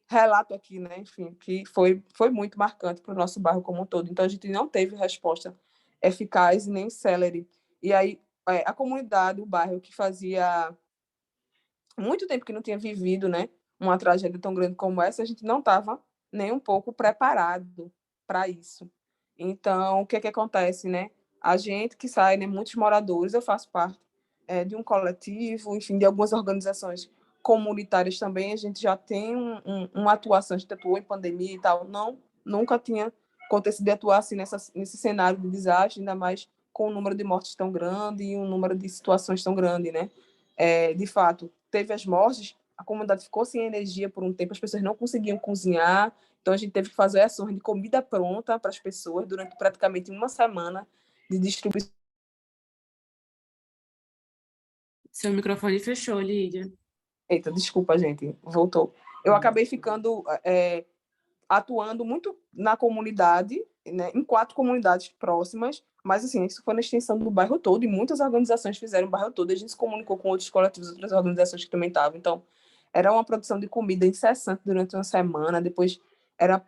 relato aqui, né? Enfim, que foi muito marcante para o nosso bairro como um todo. Então, a gente não teve resposta eficaz nem célere. E aí, a comunidade, o bairro que fazia muito tempo que não tinha vivido, né, uma tragédia tão grande como essa, a gente não estava nem um pouco preparado para isso. Então, o que acontece, né? A gente que sai, né, muitos moradores, eu faço parte de um coletivo, enfim, de algumas organizações comunitárias também, a gente já tem uma atuação, a gente atuou em pandemia e tal, nunca tinha acontecido de atuar assim nesse cenário de desastre, ainda mais com um número de mortes tão grande e um número de situações tão grande, né? De fato, teve as mortes, a comunidade ficou sem energia por um tempo, as pessoas não conseguiam cozinhar, então a gente teve que fazer ações de comida pronta para as pessoas durante praticamente uma semana de distribuição. Seu microfone fechou, Lídia. Eita, desculpa, gente, voltou. Eu acabei ficando atuando muito na comunidade, né, em 4 comunidades próximas, mas assim, isso foi na extensão do bairro todo, e muitas organizações fizeram o bairro todo, e a gente se comunicou com outros coletivos, outras organizações que também estavam. Então, era uma produção de comida incessante durante uma semana, depois era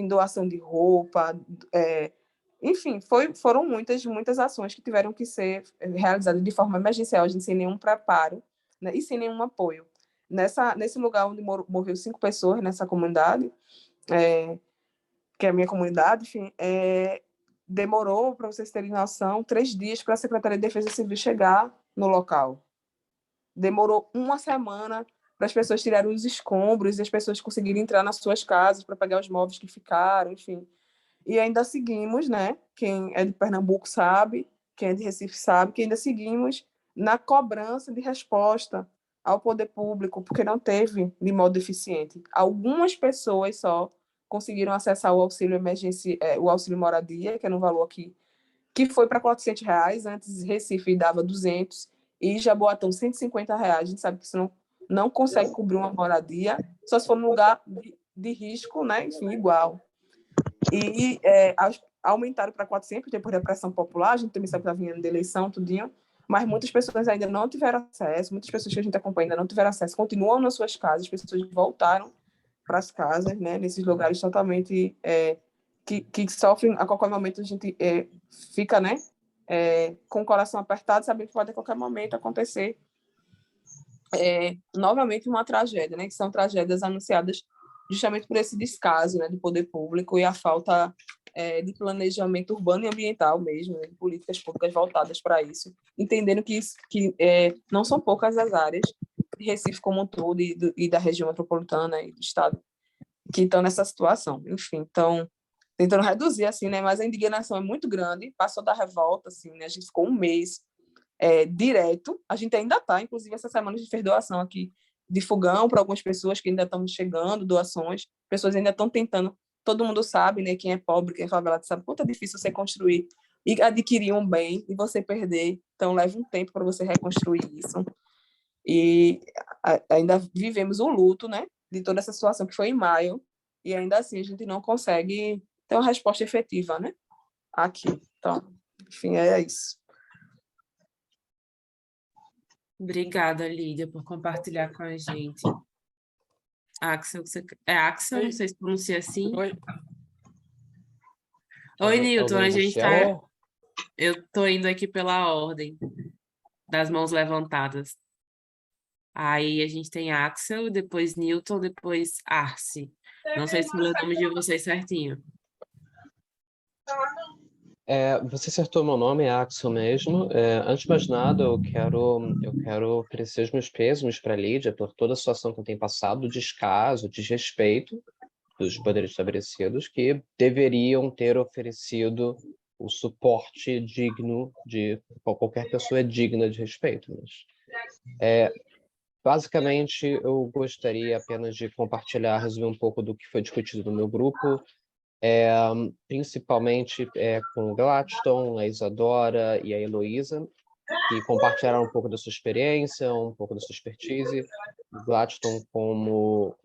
doação de roupa, enfim, foram muitas ações que tiveram que ser realizadas de forma emergencial, a gente sem nenhum preparo, né, e sem nenhum apoio. Nesse lugar onde morreu 5 pessoas, nessa comunidade, que é a minha comunidade, enfim, demorou, para vocês terem noção, 3 dias para a Secretaria de Defesa Civil chegar no local. Demorou uma semana para as pessoas tirarem os escombros e as pessoas conseguirem entrar nas suas casas para pegar os móveis que ficaram, enfim. E ainda seguimos, né? Quem é de Pernambuco sabe, quem é de Recife sabe, que ainda seguimos na cobrança de resposta ao poder público, porque não teve de modo eficiente. Algumas pessoas só conseguiram acessar o auxílio emergência, o auxílio moradia, que é no valor aqui, que foi para R$ 400, antes Recife dava 200 e Jaboatão R$ 150. A gente sabe que isso não consegue cobrir uma moradia, só se for num lugar de risco, né? Enfim, igual. E aumentaram para 400 depois da pressão popular, a gente também sabe que está vindo de eleição, tudinho, mas muitas pessoas ainda não tiveram acesso, muitas pessoas que a gente acompanha ainda não tiveram acesso, continuam nas suas casas, as pessoas voltaram para as casas, né, nesses lugares totalmente que sofrem, a qualquer momento a gente fica, né, com o coração apertado, sabendo que pode a qualquer momento acontecer novamente uma tragédia, né, que são tragédias anunciadas justamente por esse descaso, né, do poder público e a falta de planejamento urbano e ambiental mesmo, né, de políticas públicas voltadas para isso, entendendo que não são poucas as áreas de Recife como um todo e da região metropolitana e do estado que estão nessa situação. Enfim, então, tentando reduzir, assim, né, mas a indignação é muito grande, passou da revolta, assim, né, a gente ficou um mês direto, a gente ainda está, inclusive essa semana a gente fez doação aqui de fogão para algumas pessoas que ainda estão chegando, doações, pessoas ainda estão tentando, todo mundo sabe, né, quem é pobre, quem é favelado, sabe quanto é difícil você construir e adquirir um bem e você perder, então leva um tempo para você reconstruir isso, e ainda vivemos o luto, né, de toda essa situação que foi em maio, e ainda assim a gente não consegue ter uma resposta efetiva, né, aqui, então, enfim, é isso. Obrigada, Lídia, por compartilhar com a gente. Axel, Axel? Não sei se pronuncia assim. Oi, Newton, a gente está... Eu estou indo aqui pela ordem das mãos levantadas. Aí a gente tem Axel, depois Newton, depois Arce. Não sei se falei o nome de vocês certinho. Você acertou meu nome, é Axel mesmo. Antes de mais nada, eu quero oferecer os meus pêsames para a Lídia por toda a situação que eu tenho passado, o descaso, o desrespeito dos poderes estabelecidos que deveriam ter oferecido o suporte digno de qualquer pessoa digna de respeito. Mas, basicamente, eu gostaria apenas de compartilhar, resumir um pouco do que foi discutido no meu grupo principalmente com o Gladstone, a Isadora e a Heloísa, que compartilharam um pouco da sua experiência, um pouco da sua expertise. O Gladstone como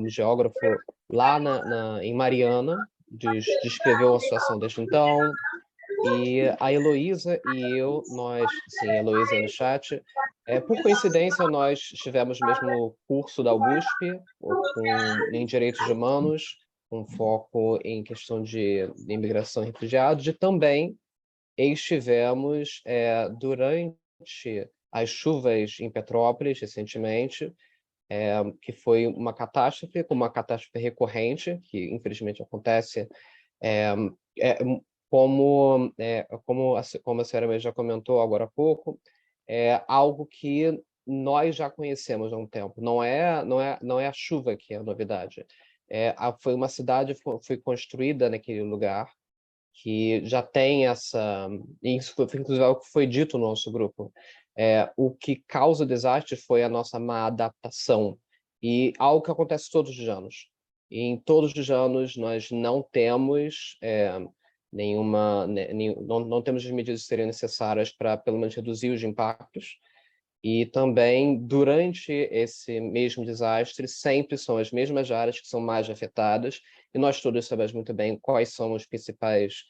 geógrafo lá em Mariana, descreveu a situação desde então. E a Heloísa e eu, sim, a Heloísa aí no chat, por coincidência, nós tivemos o mesmo curso da USP, em Direitos Humanos, com foco em questão de imigração e refugiados, e também estivemos durante as chuvas em Petrópolis, recentemente, que foi uma catástrofe recorrente, que infelizmente acontece, como a senhora mesmo já comentou agora há pouco, é algo que nós já conhecemos há um tempo. Não é a chuva que é a novidade. Foi uma cidade foi construída naquele lugar que já tem isso foi inclusive algo que foi dito no nosso grupo. O que causa desastre foi a nossa má adaptação, e algo que acontece todos os anos. E em todos os anos nós não temos não temos as medidas que seriam necessárias para, pelo menos, reduzir os impactos. E também, durante esse mesmo desastre, sempre são as mesmas áreas que são mais afetadas, e nós todos sabemos muito bem quais são os principais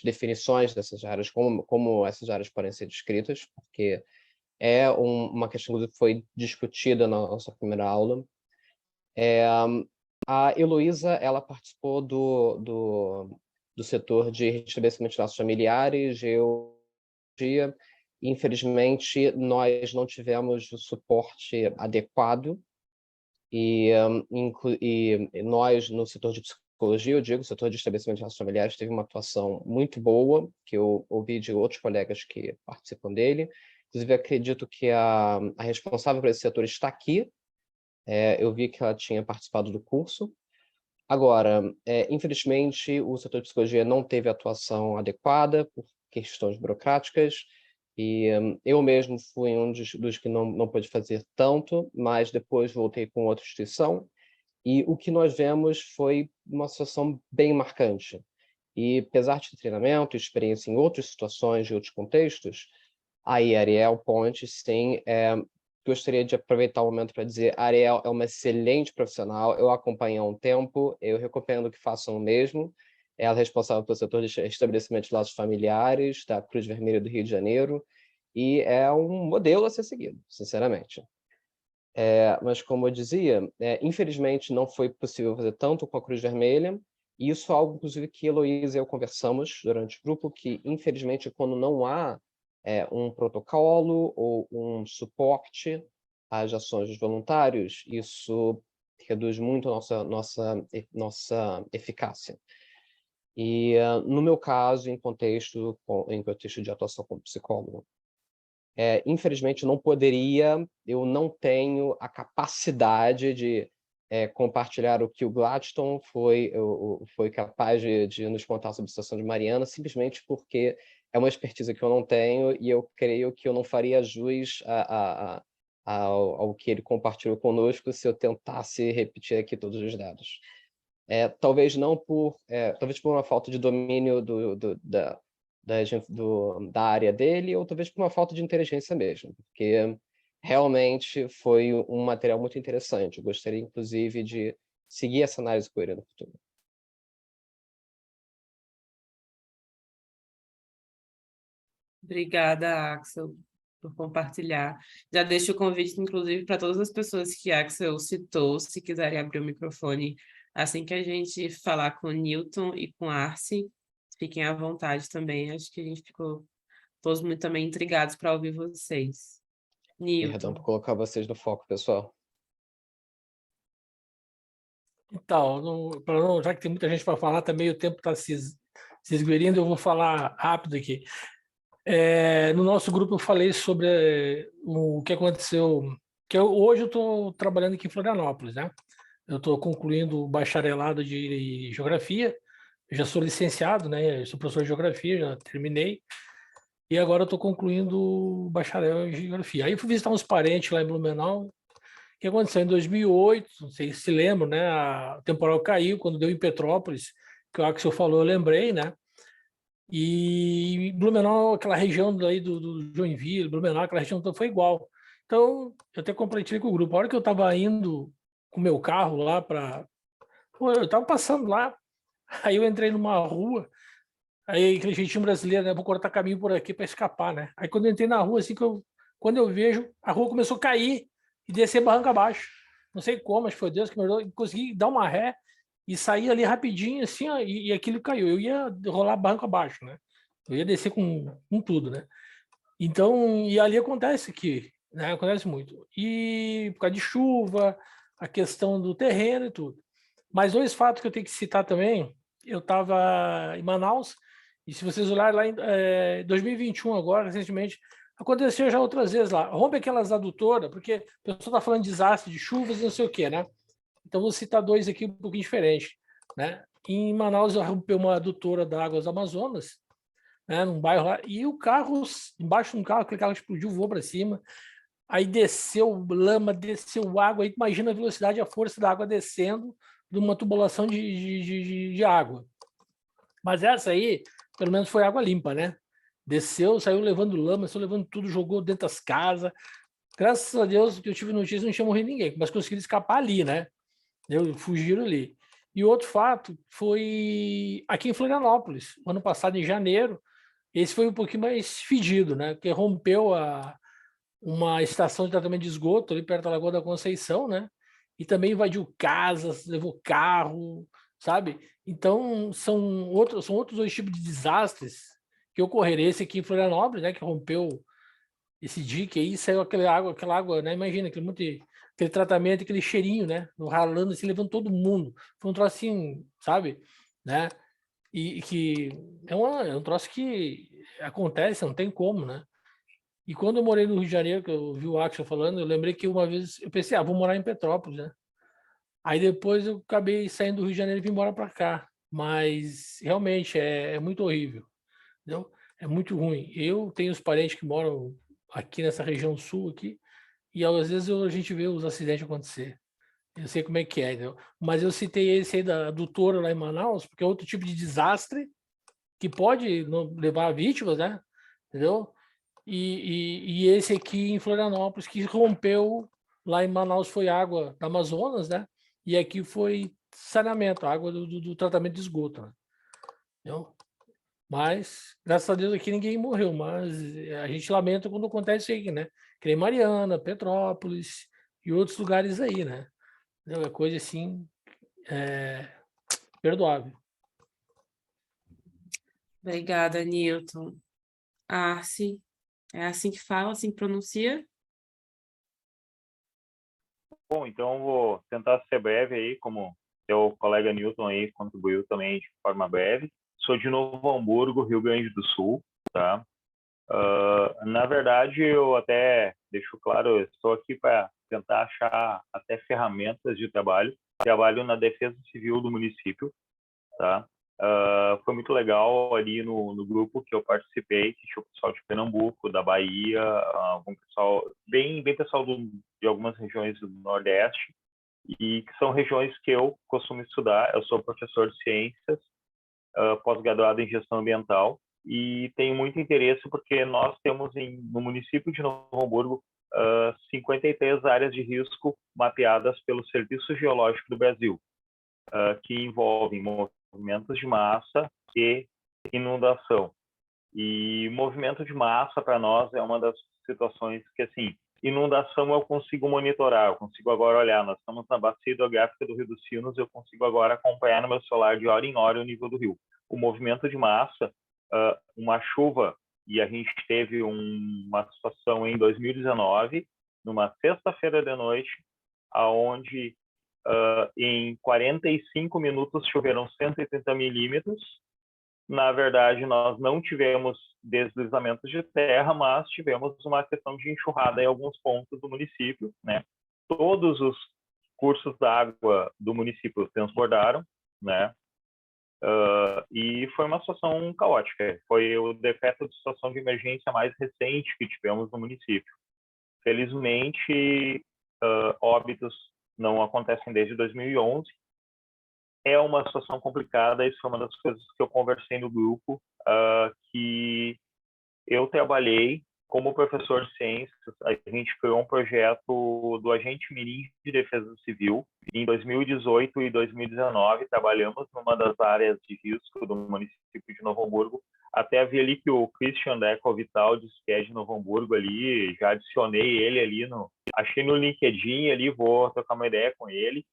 definições dessas áreas, como essas áreas podem ser descritas, porque uma questão que foi discutida na nossa primeira aula. A Heloísa, ela participou do setor de restabelecimento de laços familiares, geologia. Infelizmente, nós não tivemos o suporte adequado, e nós, no setor de psicologia, eu digo, o setor de estabelecimento de laços familiares, teve uma atuação muito boa, que eu ouvi de outros colegas que participam dele. Inclusive, acredito que a responsável por esse setor está aqui. Eu vi que ela tinha participado do curso. Agora, infelizmente, o setor de psicologia não teve atuação adequada por questões burocráticas, e eu mesmo fui um dos que não pôde fazer tanto, mas depois voltei com outra instituição, e o que nós vemos foi uma situação bem marcante. E apesar de treinamento, experiência em outras situações e outros contextos, aí Ariel Pontes, sim, gostaria de aproveitar o momento para dizer: a Ariel é uma excelente profissional, eu a acompanho há um tempo, eu recomendo que façam o mesmo. Ela é responsável pelo setor de estabelecimento de laços familiares da Cruz Vermelha do Rio de Janeiro, e é um modelo a ser seguido, sinceramente. Mas, como eu dizia, infelizmente não foi possível fazer tanto com a Cruz Vermelha, e isso é algo, inclusive, que Heloísa e eu conversamos durante o grupo, que, infelizmente, quando não há um protocolo ou um suporte às ações dos voluntários, isso reduz muito a nossa eficácia. E, no meu caso, em contexto de atuação como psicólogo, infelizmente eu não tenho a capacidade de compartilhar o que o Gladstone foi capaz de nos contar sobre a situação de Mariana, simplesmente porque é uma expertise que eu não tenho, e eu creio que eu não faria jus ao que ele compartilhou conosco se eu tentasse repetir aqui todos os dados. Talvez por uma falta de domínio da área dele, ou talvez por uma falta de inteligência mesmo, porque realmente foi um material muito interessante. Eu gostaria, inclusive, de seguir essa análise com ele no futuro. Obrigada, Axel, por compartilhar. Já deixo o convite, inclusive, para todas as pessoas que Axel citou, se quiserem abrir o microfone assim que a gente falar com o Newton e com a Arce, fiquem à vontade também. Acho que a gente ficou todos muito também intrigados para ouvir vocês. Perdão por colocar vocês no foco, pessoal. Então, já que tem muita gente para falar, também o tempo está se esgueirindo, eu vou falar rápido aqui. No nosso grupo eu falei sobre o que aconteceu, hoje eu estou trabalhando aqui em Florianópolis, né? Eu estou concluindo o bacharelado de Geografia, eu já sou licenciado, né? Eu sou professor de Geografia, já terminei, e agora eu estou concluindo o bacharel em Geografia. Aí eu fui visitar uns parentes lá em Blumenau, que aconteceu em 2008, não sei se lembram, né? O temporal caiu quando deu em Petrópolis, que o Axel falou, eu lembrei, né? E Blumenau, aquela região daí do Joinville, Blumenau, aquela região toda foi igual. Então, eu até compartilhei com o grupo. A hora que eu estava indo com o meu carro lá para... Eu estava passando lá, aí eu entrei numa rua, aí aquele jeitinho brasileiro, né? Vou cortar caminho por aqui para escapar, né? Aí quando eu entrei na rua, assim, quando eu vejo, a rua começou a cair e descer barranca abaixo. Não sei como, acho que foi Deus que me ajudou. E consegui dar uma ré e sair ali rapidinho, assim, ó, e aquilo caiu. Eu ia rolar barranco abaixo, né? Eu ia descer com tudo, né? Então, e ali acontece que, né? Acontece muito. E por causa de chuva, a questão do terreno e tudo. Mas dois fatos que eu tenho que citar também. Eu estava em Manaus, e se vocês olharem lá em 2021 agora, recentemente, aconteceu já outras vezes lá. Rompe aquelas adutoras, porque o pessoal está falando de desastre, de chuvas e não sei o quê, né? Então, vou citar dois aqui um pouquinho diferentes, né? Em Manaus, rompeu uma adutora da Águas do Amazonas, né, num bairro lá, e o carro, embaixo de um carro, aquele carro explodiu, voou para cima, aí desceu lama, desceu água, aí imagina a velocidade e a força da água descendo de uma tubulação de água. Mas essa aí, pelo menos foi água limpa, né? Desceu, saiu levando lama, saiu levando tudo, jogou dentro das casas. Graças a Deus que eu tive notícia, não tinha morrido ninguém, mas conseguiram escapar ali, né? Fugiram ali. E outro fato foi aqui em Florianópolis, ano passado, em janeiro. Esse foi um pouquinho mais fedido, né? Porque rompeu uma estação de tratamento de esgoto ali perto da Lagoa da Conceição, né? E também invadiu casas, levou carro, sabe? Então, são outros dois tipos de desastres que ocorreram. Esse aqui em Florianópolis, né? Que rompeu esse dique aí, saiu aquela água, né? Imagina, aquele tratamento, aquele cheirinho, né? Ralando assim, levando todo mundo. Foi um troço assim, sabe? Né? E que é um troço que acontece, não tem como, né? E quando eu morei no Rio de Janeiro, que eu vi o Axel falando, eu lembrei que uma vez eu pensei, vou morar em Petrópolis, né? Aí depois eu acabei saindo do Rio de Janeiro e vim embora para cá. Mas realmente é muito horrível, entendeu? É muito ruim. Eu tenho os parentes que moram aqui nessa região sul aqui, e às vezes a gente vê os acidentes acontecer. Eu sei como é que é, entendeu? Mas eu citei esse aí da adutora lá em Manaus, porque é outro tipo de desastre que pode levar a vítimas, né? Entendeu? E esse aqui em Florianópolis, que rompeu, lá em Manaus foi água da Amazonas, né? E aqui foi saneamento, água do tratamento de esgoto, né? Entendeu? Mas, graças a Deus, aqui ninguém morreu, mas a gente lamenta quando acontece isso aí, né? Que nem Mariana, Petrópolis e outros lugares aí, né? Entendeu? É coisa assim, perdoável. Obrigada, Newton. Arce, é assim que fala, assim que pronuncia? Bom, então vou tentar ser breve aí, como seu colega Newton aí contribuiu também de forma breve. Sou de Novo Hamburgo, Rio Grande do Sul, tá? Na verdade, eu até deixo claro, eu estou aqui para tentar achar até ferramentas de trabalho. Trabalho na Defesa Civil do município, tá? Foi muito legal ali no grupo que eu participei, que tinha o pessoal de Pernambuco, da Bahia, algum pessoal, bem pessoal de algumas regiões do Nordeste, e que são regiões que eu costumo estudar. Eu sou professor de ciências, pós-graduado em gestão ambiental, e tenho muito interesse porque nós temos no município de Novo Hamburgo 53 áreas de risco mapeadas pelo Serviço Geológico do Brasil, que envolvem movimentos de massa e inundação. E movimento de massa, para nós, é uma das situações que, assim, inundação eu consigo monitorar, eu consigo agora olhar, nós estamos na bacia hidrográfica do Rio dos Sinos, eu consigo agora acompanhar no meu celular de hora em hora o nível do rio. O movimento de massa, uma chuva, e a gente teve uma situação em 2019, numa sexta-feira de noite, aonde em 45 minutos choveram 130 milímetros. Na verdade, nós não tivemos deslizamentos de terra, mas tivemos uma questão de enxurrada em alguns pontos do município, né? Todos os cursos d'água do município transbordaram, né? E foi uma situação caótica. Foi o decreto de situação de emergência mais recente que tivemos no município. Felizmente, óbitos não acontecem desde 2011. É uma situação complicada, isso foi uma das coisas que eu conversei no grupo, que eu trabalhei como professor de ciências. A gente criou um projeto do Agente Mirim de Defesa Civil. Em 2018 e 2019, trabalhamos numa das áreas de risco do município de Novo Hamburgo. Até vi ali que o Christian Deco Vital diz que é de Novo Hamburgo ali, já adicionei ele ali, achei no LinkedIn ali, vou trocar uma ideia com ele,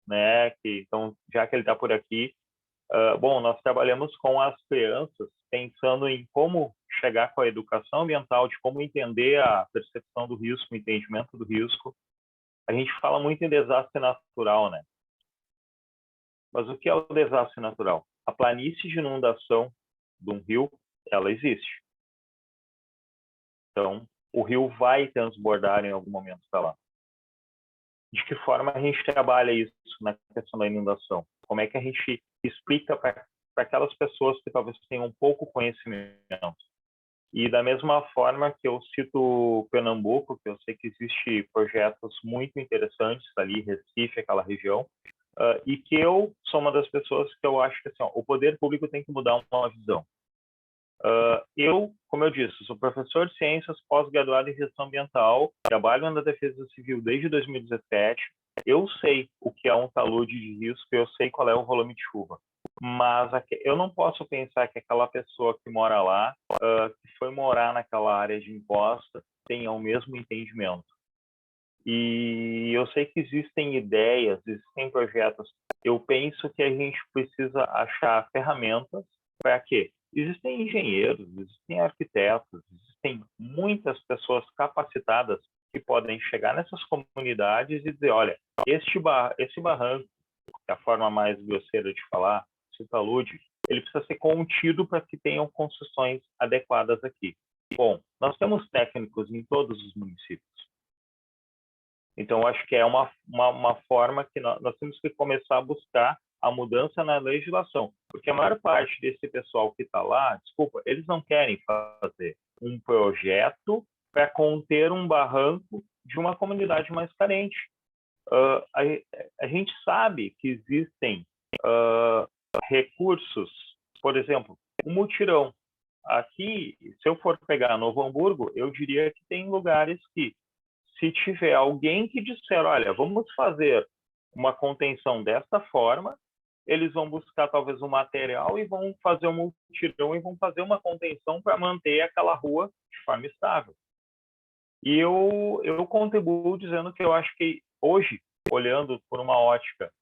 né? Então, já que ele está por aqui, bom, nós trabalhamos com as crianças, pensando em como chegar com a educação ambiental, de como entender a percepção do risco, o entendimento do risco. A gente fala muito em desastre natural, né? Mas o que é o desastre natural? A planície de inundação de um rio, ela existe. Então, o rio vai transbordar em algum momento para lá. De que forma a gente trabalha isso na questão da inundação? Como é que a gente explica para aquelas pessoas que talvez tenham pouco conhecimento? E da mesma forma que eu cito Pernambuco, que eu sei que existe projetos muito interessantes ali, Recife, aquela região, e que eu sou uma das pessoas que eu acho que assim, o poder público tem que mudar uma visão. Eu, como eu disse, sou professor de ciências, pós-graduado em gestão ambiental, trabalho na Defesa Civil desde 2017. Eu sei o que é um talude de risco, eu sei qual é o volume de chuva. Mas eu não posso pensar que aquela pessoa que mora lá, que foi morar naquela área de encosta, tenha o mesmo entendimento. E eu sei que existem ideias, existem projetos. Eu penso que a gente precisa achar ferramentas para quê? Existem engenheiros, existem arquitetos, existem muitas pessoas capacitadas que podem chegar nessas comunidades e dizer, olha, esse barranco, que é a forma mais grosseira de falar, esse talude, ele precisa ser contido para que tenham construções adequadas aqui. Bom, nós temos técnicos em todos os municípios. Então, acho que é uma forma que nós temos que começar a buscar a mudança na legislação. Porque a maior parte desse pessoal que está lá, desculpa, eles não querem fazer um projeto para conter um barranco de uma comunidade mais carente. A gente sabe que existem recursos, por exemplo, o mutirão. Aqui, se eu for pegar Novo Hamburgo, eu diria que tem lugares que, se tiver alguém que disser, olha, vamos fazer uma contenção dessa forma, eles vão buscar talvez um material e vão fazer um mutirão e vão fazer uma contenção para manter aquela rua de forma estável. E eu contribuo dizendo que eu acho que hoje, olhando por uma ótica,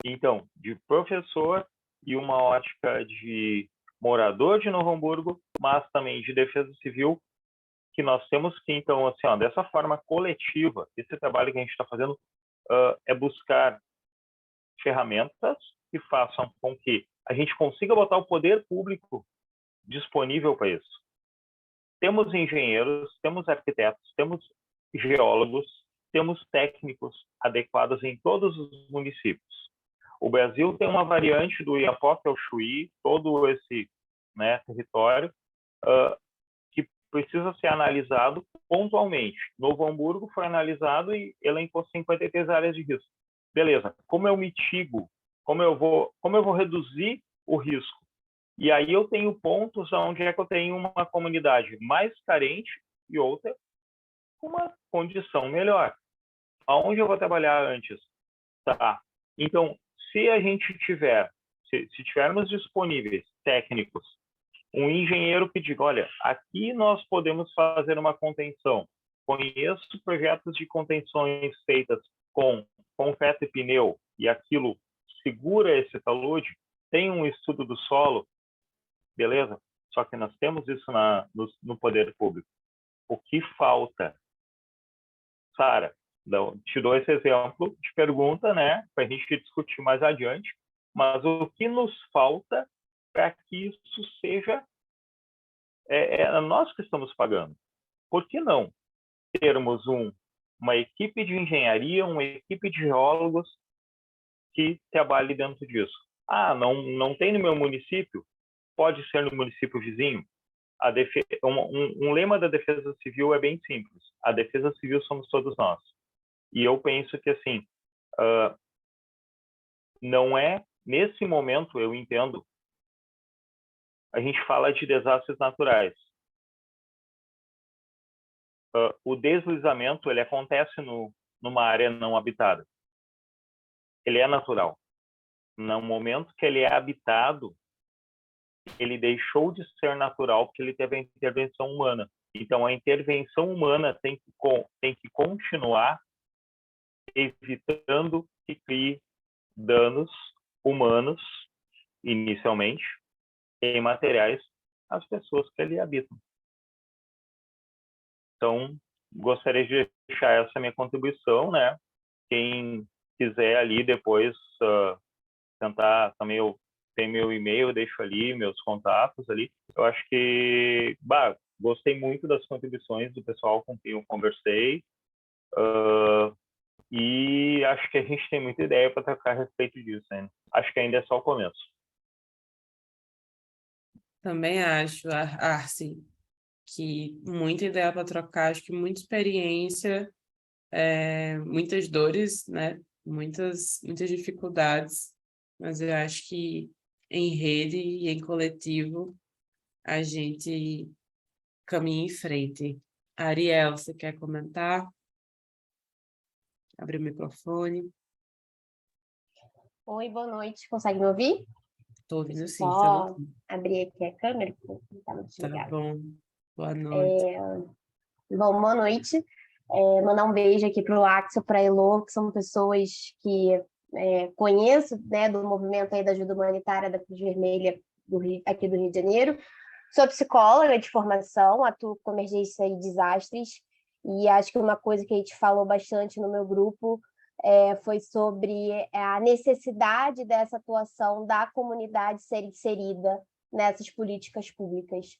então, de professor e uma ótica de morador de Novo Hamburgo, mas também de defesa civil, que nós temos que, então, assim, dessa forma coletiva, esse trabalho que a gente está fazendo é buscar ferramentas que façam com que a gente consiga botar o poder público disponível para isso. Temos engenheiros, temos arquitetos, temos geólogos, temos técnicos adequados em todos os municípios. O Brasil tem uma variante do Iapoque ao Chuí, todo esse território, que precisa ser analisado pontualmente. Novo Hamburgo foi analisado e elencou 53 áreas de risco. Beleza, como eu mitigo, como eu vou reduzir o risco? E aí eu tenho pontos onde é que eu tenho uma comunidade mais carente e outra com uma condição melhor. Aonde eu vou trabalhar antes? Tá. Então, se a gente tiver, se tivermos disponíveis técnicos, um engenheiro que diga, olha, aqui nós podemos fazer uma contenção. Conheço projetos de contenções feitas com concreto e pneu e aquilo segura esse talude, tem um estudo do solo, beleza? Só que nós temos isso no poder público. O que falta? Sara, te dou esse exemplo de pergunta, para a gente discutir mais adiante, mas o que nos falta para que isso seja nós que estamos pagando? Por que não termos uma equipe de engenharia, uma equipe de geólogos que trabalhe dentro disso? Não tem no meu município? Pode ser no município vizinho? um lema da Defesa Civil é bem simples. A Defesa Civil somos todos nós. E eu penso que, assim, não é, nesse momento, eu entendo, a gente fala de desastres naturais. O deslizamento, ele acontece numa área não habitada. Ele é natural. No momento que ele é habitado, ele deixou de ser natural porque ele teve a intervenção humana. Então, a intervenção humana tem que continuar evitando que crie danos humanos, inicialmente, em materiais às pessoas que ali habitam. Então, gostaria de deixar essa minha contribuição, né? Quem quiser ali depois tentar também, eu tenho meu e-mail, eu deixo ali meus contatos ali. Eu acho que, gostei muito das contribuições do pessoal com quem eu conversei, e acho que a gente tem muita ideia para trocar a respeito disso, né? Acho que ainda é só o começo. Também acho, Arce, que muita ideia para trocar, acho que muita experiência, muitas dores, né? Muitas dificuldades, mas eu acho que em rede e em coletivo a gente caminha em frente. Ariel, você quer comentar? Abre o microfone. Oi, boa noite. Consegue me ouvir? Estou ouvindo sim. Só abrir aqui a câmera, porque não estava Tá bom. Boa noite. Bom, boa noite. Mandar um beijo aqui para o Axel, para a Elô, que são pessoas que conheço, né, do movimento aí da ajuda humanitária da Cruz Vermelha aqui do Rio de Janeiro. Sou psicóloga de formação, atuo com emergência e desastres, e acho que uma coisa que a gente falou bastante no meu grupo foi sobre a necessidade dessa atuação da comunidade ser inserida nessas políticas públicas.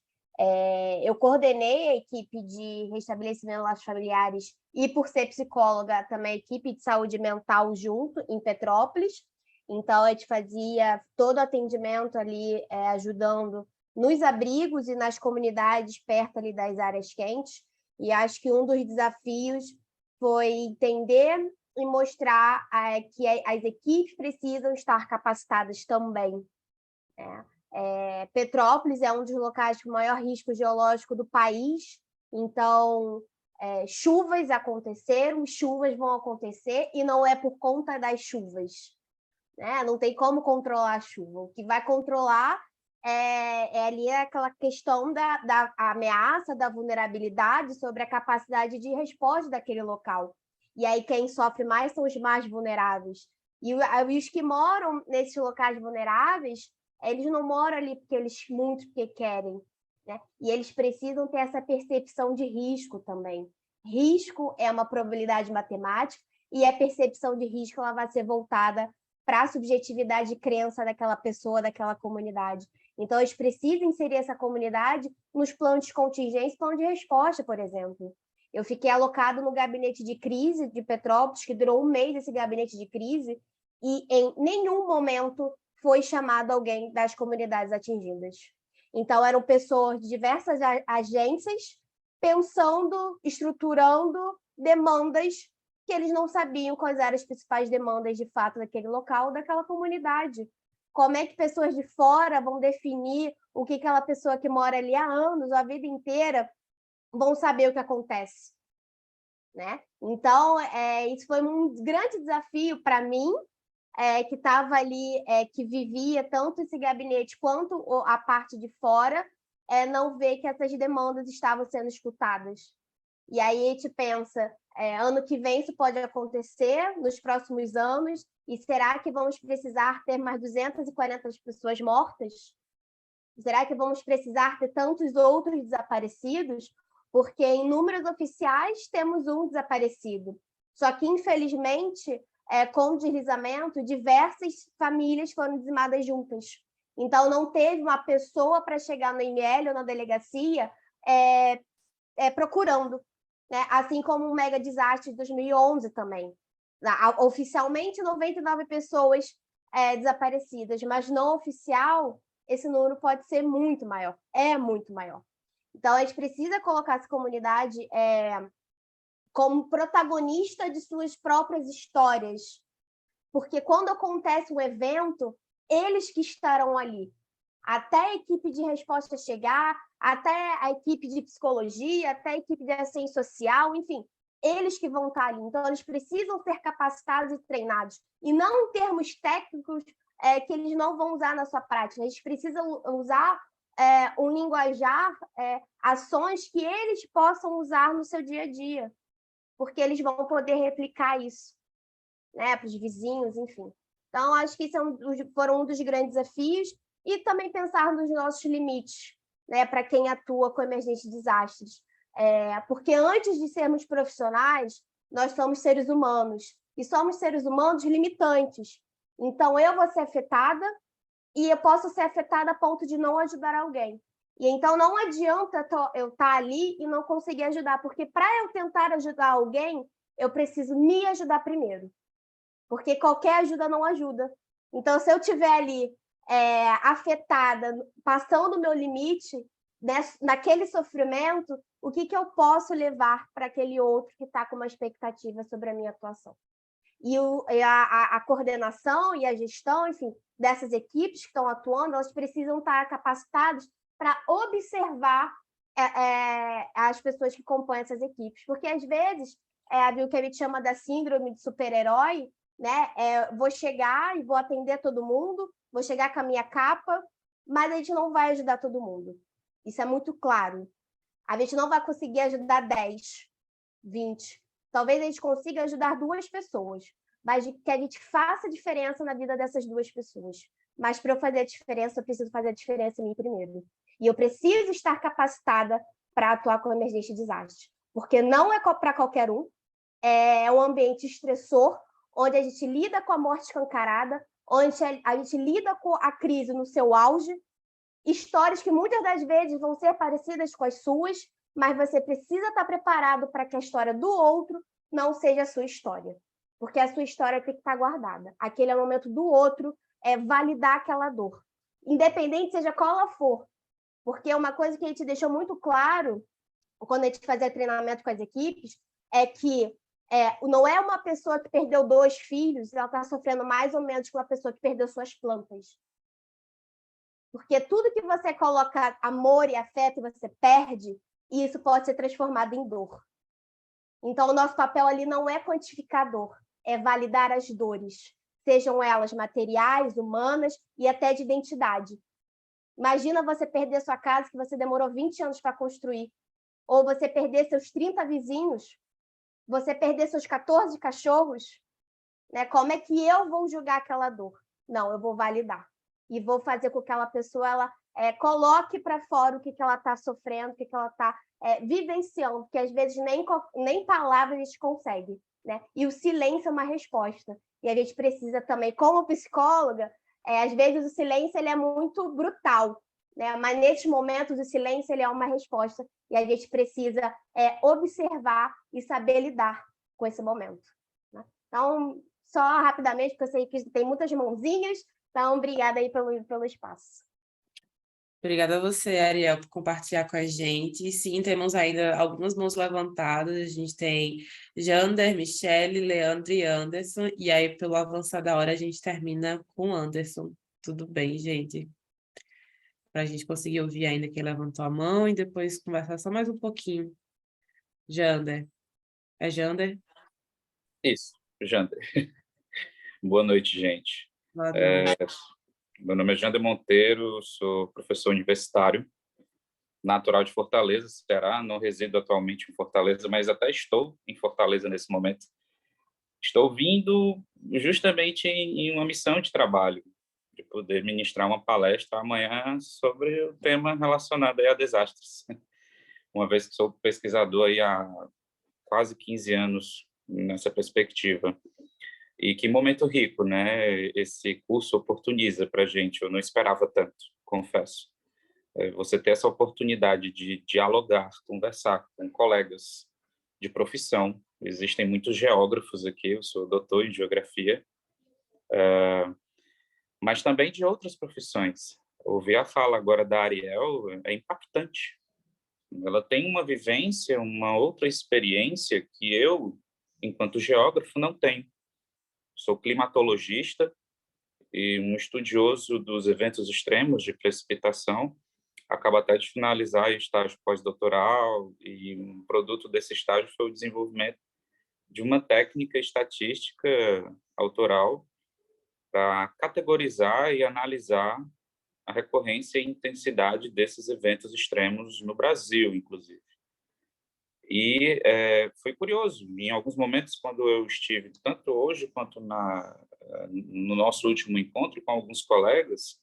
Eu coordenei a equipe de restabelecimento de laços familiares e, por ser psicóloga, também a equipe de saúde mental junto, em Petrópolis. Então, a gente fazia todo o atendimento ali, ajudando nos abrigos e nas comunidades perto ali das áreas quentes. E acho que um dos desafios foi entender e mostrar que as equipes precisam estar capacitadas também. Petrópolis é um dos locais com maior risco geológico do país, então chuvas aconteceram, chuvas vão acontecer, e não é por conta das chuvas, né? Não tem como controlar a chuva. O que vai controlar ali aquela questão da ameaça, da vulnerabilidade sobre a capacidade de resposta daquele local. E aí quem sofre mais são os mais vulneráveis. E os que moram nesses locais vulneráveis, eles não moram ali porque querem, né? E eles precisam ter essa percepção de risco também. Risco é uma probabilidade matemática, e a percepção de risco ela vai ser voltada para a subjetividade de crença daquela pessoa, daquela comunidade. Então, eles precisam inserir essa comunidade nos planos de contingência, plano de resposta, por exemplo. Eu fiquei alocado no gabinete de crise de Petrópolis, que durou 1 mês esse gabinete de crise, e em nenhum momento foi chamado alguém das comunidades atingidas. Então, eram pessoas de diversas agências pensando, estruturando demandas que eles não sabiam quais eram as principais demandas, de fato, daquele local, daquela comunidade. Como é que pessoas de fora vão definir o que aquela pessoa que mora ali há anos, a vida inteira, vão saber o que acontece, né? Então, isso foi um grande desafio para mim, que estava ali, que vivia tanto esse gabinete quanto a parte de fora, não ver que essas demandas estavam sendo escutadas. E aí a gente pensa, ano que vem isso pode acontecer, nos próximos anos, e será que vamos precisar ter mais 240 pessoas mortas? Será que vamos precisar ter tantos outros desaparecidos? Porque em números oficiais temos um desaparecido. Só que, infelizmente, com o deslizamento, diversas famílias foram dizimadas juntas. Então, não teve uma pessoa para chegar no IML ou na delegacia procurando, né? Assim como o mega desastre de 2011 também. Oficialmente, 99 pessoas desaparecidas, mas não oficial, esse número pode ser muito maior, muito maior. Então, a gente precisa colocar essa comunidade como protagonista de suas próprias histórias, porque quando acontece um evento, eles que estarão ali, até a equipe de resposta chegar, até a equipe de psicologia, até a equipe de assistência social, enfim, eles que vão estar ali. Então, eles precisam ser capacitados e treinados, e não em termos técnicos que eles não vão usar na sua prática. Eles precisam usar um linguajar, ações que eles possam usar no seu dia a dia, porque eles vão poder replicar isso, né, para os vizinhos, enfim. Então, acho que isso foram um dos grandes desafios, e também pensar nos nossos limites, né, para quem atua com emergência de desastres. Porque antes de sermos profissionais, nós somos seres humanos, e somos seres humanos limitantes. Então, eu vou ser afetada, e eu posso ser afetada a ponto de não ajudar alguém. E então não adianta eu estar ali e não conseguir ajudar, porque para eu tentar ajudar alguém, eu preciso me ajudar primeiro. Porque qualquer ajuda não ajuda. Então, se eu estiver ali afetada, passando o meu limite, naquele sofrimento, o que eu posso levar para aquele outro que está com uma expectativa sobre a minha atuação? E a coordenação e a gestão, enfim, dessas equipes que estão atuando, elas precisam estar capacitadas para observar as pessoas que compõem essas equipes. Porque, às vezes, o que a gente chama da síndrome de super-herói, né? Vou chegar e vou atender todo mundo, vou chegar com a minha capa, mas a gente não vai ajudar todo mundo. Isso é muito claro. A gente não vai conseguir ajudar 10, 20. Talvez a gente consiga ajudar 2 pessoas, mas que a gente faça diferença na vida dessas 2 pessoas. Mas para eu fazer a diferença, eu preciso fazer a diferença em mim primeiro. E eu preciso estar capacitada para atuar com emergência de desastre. Porque não é para qualquer um, é um ambiente estressor, onde a gente lida com a morte escancarada, onde a gente lida com a crise no seu auge, histórias que muitas das vezes vão ser parecidas com as suas, mas você precisa estar preparado para que a história do outro não seja a sua história, porque a sua história tem que estar guardada. Aquele é o momento do outro, validar aquela dor, independente seja qual ela for, porque uma coisa que a gente deixou muito claro quando a gente fazia treinamento com as equipes é que não é uma pessoa que perdeu 2 filhos, ela está sofrendo mais ou menos que uma pessoa que perdeu suas plantas. Porque tudo que você coloca amor e afeto e você perde, isso pode ser transformado em dor. Então, o nosso papel ali não é quantificar dor, é validar as dores, sejam elas materiais, humanas e até de identidade. Imagina você perder sua casa que você demorou 20 anos para construir, ou você perder seus 30 vizinhos, você perder seus 14 cachorros, né? Como é que eu vou julgar aquela dor? Não, eu vou validar. E vou fazer com que aquela pessoa coloque para fora o que ela está sofrendo, o que ela está vivenciando, porque às vezes nem palavras a gente consegue, né? E o silêncio é uma resposta. E a gente precisa também, como psicóloga, às vezes o silêncio ele é muito brutal, né? Mas nesses momentos o silêncio ele é uma resposta e a gente precisa observar e saber lidar com esse momento, né? Então, só rapidamente, porque eu sei que tem muitas mãozinhas, então obrigada aí pelo espaço. Obrigada a você, Ariel, por compartilhar com a gente. Sim, temos ainda algumas mãos levantadas. A gente tem Jander, Michele, Leandro e Anderson. E aí, pelo avançar da hora, a gente termina com Anderson. Tudo bem, gente? Para a gente conseguir ouvir ainda quem levantou a mão e depois conversar só mais um pouquinho. Jander. É Jander? Isso, Jander. Boa noite, gente. Boa noite. Meu nome é Jander Monteiro, sou professor universitário, natural de Fortaleza, Ceará. Não resido atualmente em Fortaleza, mas até estou em Fortaleza nesse momento. Estou vindo justamente em uma missão de trabalho, de poder ministrar uma palestra amanhã sobre o tema relacionado a desastres. Uma vez que sou pesquisador aí há quase 15 anos nessa perspectiva. E que momento rico, né? Esse curso oportuniza para a gente. Eu não esperava tanto, confesso. Você ter essa oportunidade de dialogar, conversar com colegas de profissão. Existem muitos geógrafos aqui, eu sou doutor em geografia, mas também de outras profissões. Ouvir a fala agora da Ariel é impactante. Ela tem uma vivência, uma outra experiência que eu, enquanto geógrafo, não tenho. Sou climatologista e um estudioso dos eventos extremos de precipitação. Acabo até de finalizar o estágio pós-doutoral, e um produto desse estágio foi o desenvolvimento de uma técnica estatística autoral para categorizar e analisar a recorrência e intensidade desses eventos extremos no Brasil, inclusive. E foi curioso, em alguns momentos, quando eu estive, tanto hoje quanto no nosso último encontro com alguns colegas,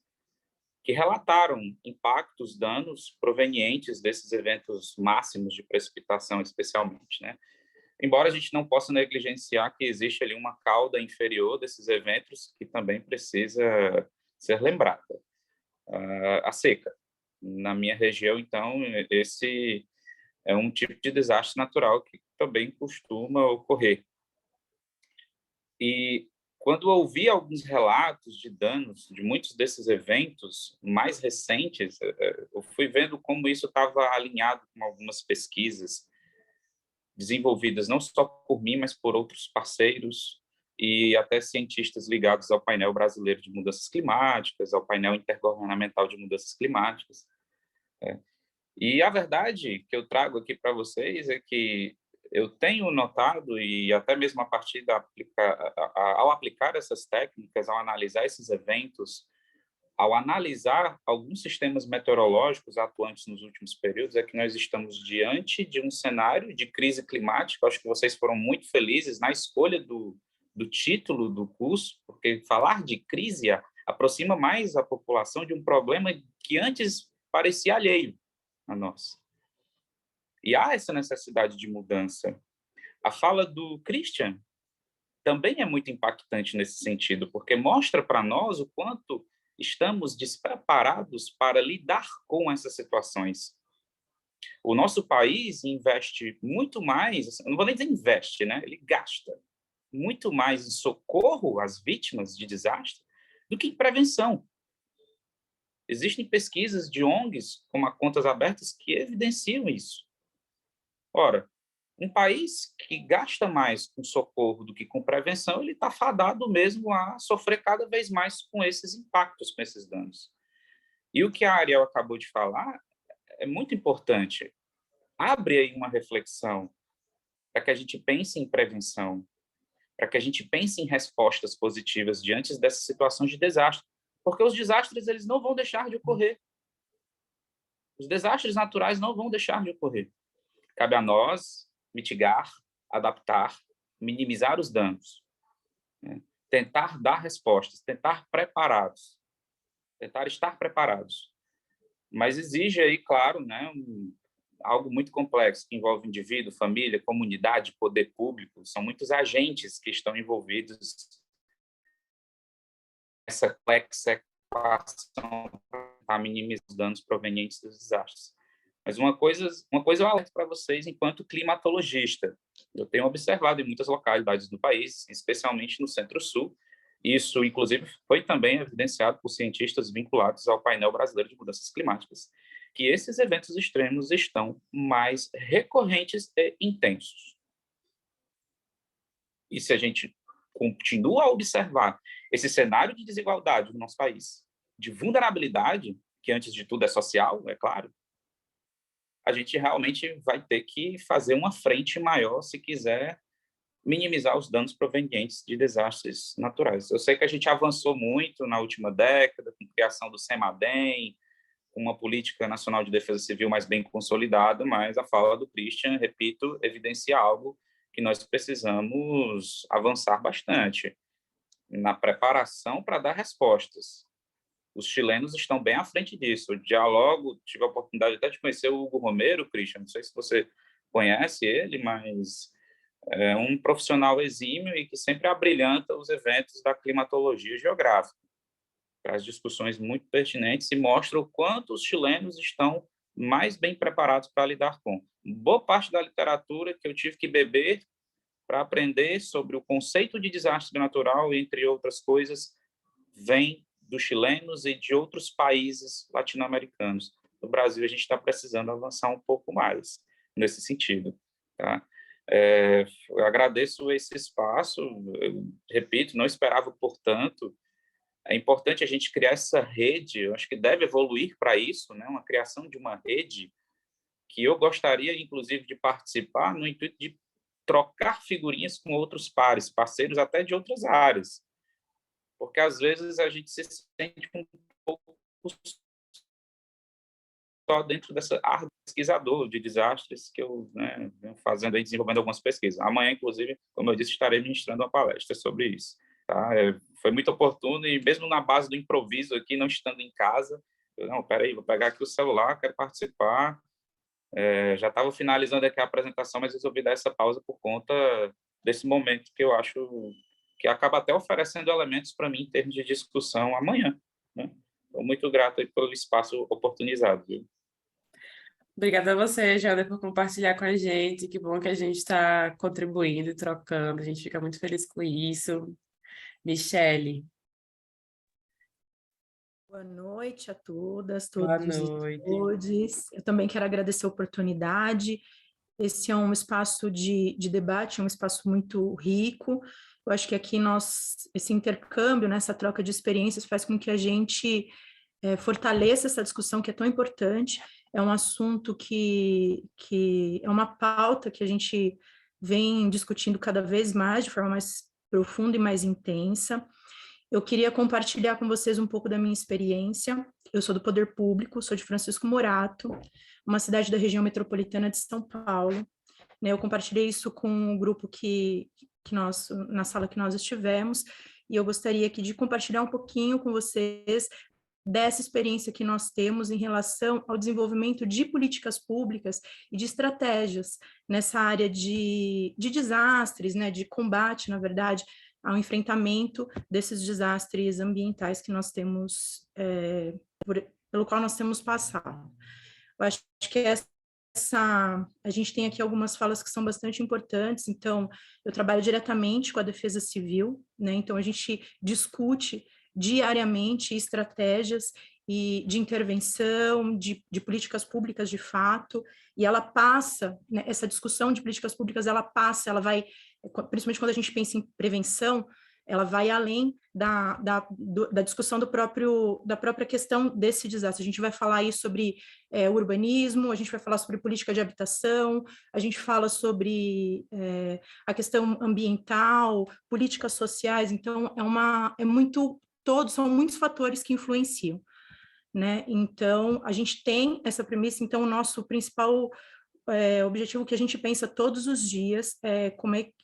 que relataram impactos, danos provenientes desses eventos máximos de precipitação, especialmente, né? Embora a gente não possa negligenciar que existe ali uma cauda inferior desses eventos que também precisa ser lembrada. A seca. Na minha região, então, esse é um tipo de desastre natural que também costuma ocorrer. E quando eu ouvi alguns relatos de danos de muitos desses eventos mais recentes, eu fui vendo como isso estava alinhado com algumas pesquisas desenvolvidas não só por mim, mas por outros parceiros e até cientistas ligados ao painel brasileiro de mudanças climáticas, ao painel intergovernamental de mudanças climáticas. E a verdade que eu trago aqui para vocês é que eu tenho notado, e até mesmo a partir ao aplicar essas técnicas, ao analisar esses eventos, ao analisar alguns sistemas meteorológicos atuantes nos últimos períodos, é que nós estamos diante de um cenário de crise climática. Acho que vocês foram muito felizes na escolha do título do curso, porque falar de crise aproxima mais a população de um problema que antes parecia alheio a nós. E há essa necessidade de mudança. A fala do Christian também é muito impactante nesse sentido, porque mostra para nós o quanto estamos despreparados para lidar com essas situações. O nosso país investe muito mais, não vou nem dizer investe, né? Ele gasta muito mais em socorro às vítimas de desastre do que em prevenção. Existem pesquisas de ONGs, como a Contas Abertas, que evidenciam isso. Ora, um país que gasta mais com socorro do que com prevenção, ele está fadado mesmo a sofrer cada vez mais com esses impactos, com esses danos. E o que a Ariel acabou de falar é muito importante. Abre aí uma reflexão para que a gente pense em prevenção, para que a gente pense em respostas positivas diante dessas situações de desastre, porque os desastres eles não vão deixar de ocorrer. Os desastres naturais não vão deixar de ocorrer. Cabe a nós mitigar, adaptar, minimizar os danos, né? Tentar dar respostas, tentar estar preparados. Mas exige aí, claro, né, algo muito complexo, que envolve indivíduo, família, comunidade, poder público. São muitos agentes que estão envolvidos nessa complexa equação para minimizar os danos provenientes dos desastres. Mas uma coisa eu alerto para vocês enquanto climatologista. Eu tenho observado em muitas localidades do país, especialmente no Centro-Sul, isso, inclusive, foi também evidenciado por cientistas vinculados ao painel brasileiro de mudanças climáticas, que esses eventos extremos estão mais recorrentes e intensos. E se a gente continua a observar esse cenário de desigualdade no nosso país, de vulnerabilidade, que antes de tudo é social, é claro, a gente realmente vai ter que fazer uma frente maior se quiser minimizar os danos provenientes de desastres naturais. Eu sei que a gente avançou muito na última década, com a criação do CEMADEM, com uma política nacional de defesa civil mais bem consolidada, mas a fala do Christian, repito, evidencia algo que nós precisamos avançar bastante na preparação para dar respostas. Os chilenos estão bem à frente disso. Eu dialogo, tive a oportunidade até de conhecer o Hugo Romero, Christian, não sei se você conhece ele, mas é um profissional exímio e que sempre abrilhanta os eventos da climatologia geográfica. Traz discussões muito pertinentes e mostra o quanto os chilenos estão mais bem preparados para lidar com. Boa parte da literatura que eu tive que beber para aprender sobre o conceito de desastre natural, entre outras coisas, vem dos chilenos e de outros países latino-americanos. no Brasil a gente está precisando avançar um pouco mais nesse sentido, tá? Eu agradeço esse espaço, eu repito, não esperava por tanto. É importante a gente criar essa rede, eu acho que deve evoluir para isso, né? Uma criação de uma rede que eu gostaria, inclusive, de participar no intuito de trocar figurinhas com outros pares, parceiros até de outras áreas, porque às vezes a gente se sente um pouco só dentro dessa área de pesquisador de desastres que eu, né, venho fazendo aí, desenvolvendo algumas pesquisas. Amanhã, inclusive, como eu disse, estarei ministrando uma palestra sobre isso. Tá? Foi muito oportuno e mesmo na base do improviso aqui, não estando em casa, eu, não, peraí, vou pegar aqui o celular, quero participar. Já estava finalizando aqui a apresentação, mas resolvi dar essa pausa por conta desse momento que eu acho que acaba até oferecendo elementos para mim em termos de discussão amanhã, né? Estou muito grato aí pelo espaço oportunizado, viu? Obrigada a você, Jader, por compartilhar com a gente. Que bom que a gente está contribuindo e trocando. A gente fica muito feliz com isso. Michele. Boa noite a todas, Boa todos e noite. todes. Eu também quero agradecer a oportunidade. Esse é um espaço de debate, é um espaço muito rico. Eu acho que aqui esse intercâmbio, né, essa troca de experiências faz com que a gente fortaleça essa discussão que é tão importante. É um assunto que é uma pauta que a gente vem discutindo cada vez mais, de forma mais profunda e mais intensa. Eu queria compartilhar com vocês um pouco da minha experiência. Eu sou do Poder Público, sou de Francisco Morato, uma cidade da região metropolitana de São Paulo. Eu compartilhei isso com o grupo na sala que nós estivemos, e eu gostaria aqui de compartilhar um pouquinho com vocês dessa experiência que nós temos em relação ao desenvolvimento de políticas públicas e de estratégias nessa área de desastres, né, de combate, na verdade, ao enfrentamento desses desastres ambientais que nós temos, pelo qual nós temos passado. Eu acho que a gente tem aqui algumas falas que são bastante importantes. Então, eu trabalho diretamente com a Defesa Civil, né? Então a gente discute diariamente estratégias de intervenção, de políticas públicas de fato, e ela passa, né, essa discussão de políticas públicas, ela vai, principalmente quando a gente pensa em prevenção, ela vai além da discussão da própria questão desse desastre. A gente vai falar aí sobre urbanismo, a gente vai falar sobre política de habitação, a gente fala sobre a questão ambiental, políticas sociais. Então, são muitos fatores que influenciam, né? Então, a gente tem essa premissa. Então, o nosso principal objetivo que a gente pensa todos os dias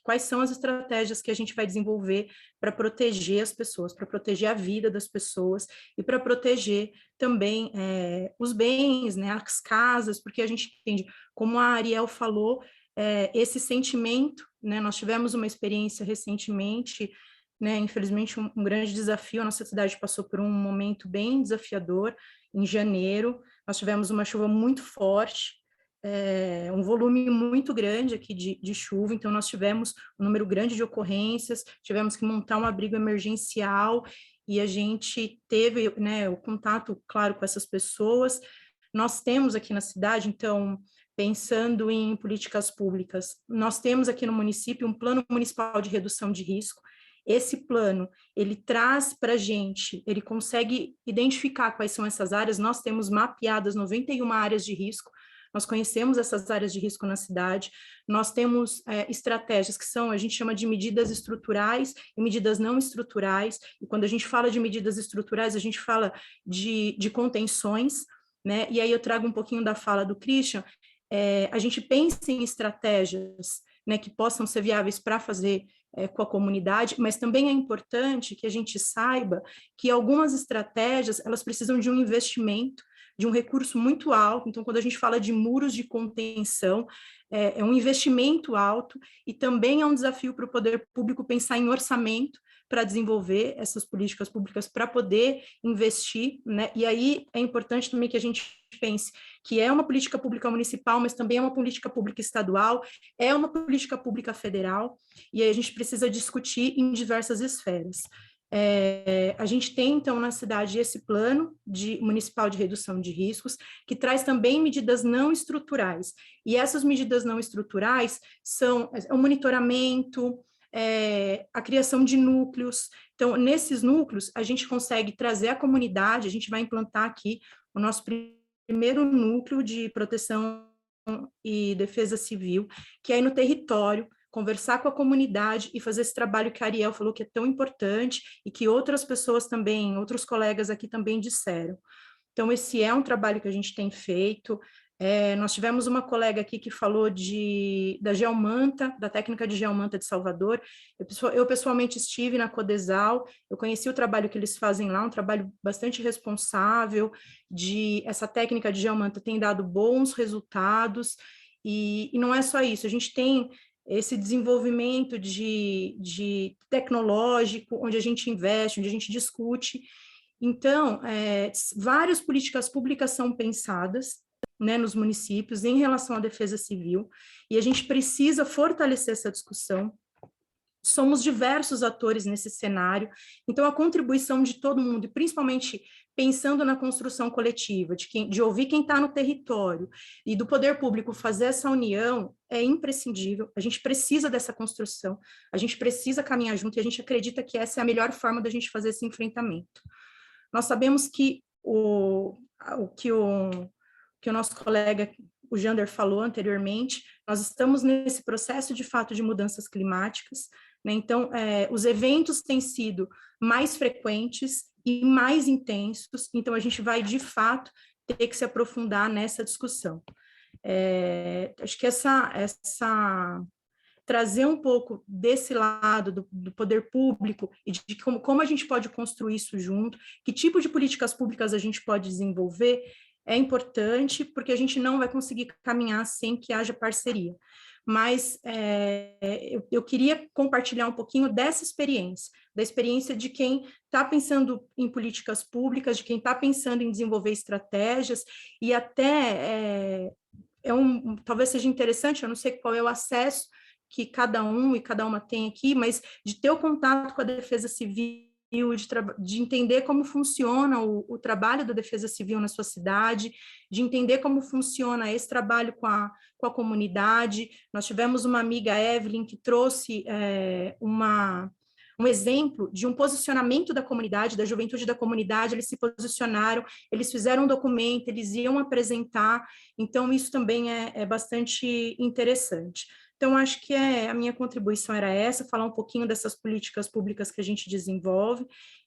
quais são as estratégias que a gente vai desenvolver para proteger as pessoas, para proteger a vida das pessoas e para proteger também os bens, né, as casas, porque a gente entende, como a Ariel falou, esse sentimento, né, nós tivemos uma experiência recentemente, né, infelizmente um grande desafio, a nossa cidade passou por um momento bem desafiador. Em janeiro, nós tivemos uma chuva muito forte, um volume muito grande aqui de chuva, então nós tivemos um número grande de ocorrências, tivemos que montar um abrigo emergencial, e a gente teve, né, o contato, claro, com essas pessoas. Nós temos aqui na cidade, então, pensando em políticas públicas, nós temos aqui no município um plano municipal de redução de risco. Esse plano, ele traz para a gente, ele consegue identificar quais são essas áreas. Nós temos mapeadas 91 áreas de risco, nós conhecemos essas áreas de risco na cidade, nós temos estratégias que a gente chama de medidas estruturais e medidas não estruturais, e quando a gente fala de medidas estruturais, a gente fala de contenções, né? E aí eu trago um pouquinho da fala do Christian. A gente pensa em estratégias, né, que possam ser viáveis para fazer com a comunidade, mas também é importante que a gente saiba que algumas estratégias, elas precisam de um investimento, de um recurso muito alto. Então, quando a gente fala de muros de contenção, é um investimento alto, e também é um desafio para o poder público pensar em orçamento para desenvolver essas políticas públicas, para poder investir, né? E aí é importante também que a gente pense que é uma política pública municipal, mas também é uma política pública estadual, é uma política pública federal, e aí a gente precisa discutir em diversas esferas. A gente tem, então, na cidade esse plano municipal de redução de riscos, que traz também medidas não estruturais. E essas medidas não estruturais são o monitoramento, a criação de núcleos. Então, nesses núcleos, a gente consegue trazer a comunidade, a gente vai implantar aqui o nosso primeiro núcleo de proteção e defesa civil, que é aí no território, conversar com a comunidade e fazer esse trabalho que a Ariel falou que é tão importante e que outras pessoas também, outros colegas aqui também disseram. Então, esse é um trabalho que a gente tem feito. Nós tivemos uma colega aqui que falou da geomanta, da técnica de geomanta de Salvador. Eu pessoalmente estive na Codesal, eu conheci o trabalho que eles fazem lá, um trabalho bastante responsável, essa técnica de geomanta tem dado bons resultados, e não é só isso, a gente tem esse desenvolvimento de tecnológico, onde a gente investe, onde a gente discute. Então, várias políticas públicas são pensadas, né, nos municípios em relação à defesa civil, e a gente precisa fortalecer essa discussão. Somos diversos atores nesse cenário, então a contribuição de todo mundo, e principalmente pensando na construção coletiva, de ouvir quem está no território, e do poder público fazer essa união, é imprescindível. A gente precisa dessa construção, a gente precisa caminhar junto, e a gente acredita que essa é a melhor forma da gente fazer esse enfrentamento. Nós sabemos que o que o nosso colega, o Jander, falou anteriormente, nós estamos nesse processo, de fato, de mudanças climáticas, né? Então, os eventos têm sido mais frequentes e mais intensos, então a gente vai, de fato, ter que se aprofundar nessa discussão. Acho que trazer um pouco desse lado do poder público e de como a gente pode construir isso junto, que tipo de políticas públicas a gente pode desenvolver, é importante, porque a gente não vai conseguir caminhar sem que haja parceria. Mas eu queria compartilhar um pouquinho dessa experiência, da experiência de quem está pensando em políticas públicas, de quem está pensando em desenvolver estratégias, e até talvez seja interessante, eu não sei qual é o acesso que cada um e cada uma tem aqui, mas de ter o contato com a Defesa Civil, de entender como funciona o trabalho da Defesa Civil na sua cidade, de entender como funciona esse trabalho com a comunidade. Nós tivemos uma amiga, Evelyn, que trouxe um exemplo de um posicionamento da comunidade, da juventude da comunidade. Eles se posicionaram, eles fizeram um documento, eles iam apresentar, então isso também é bastante interessante. Então, acho que a minha contribuição era essa, falar um pouquinho dessas políticas públicas que a gente desenvolve,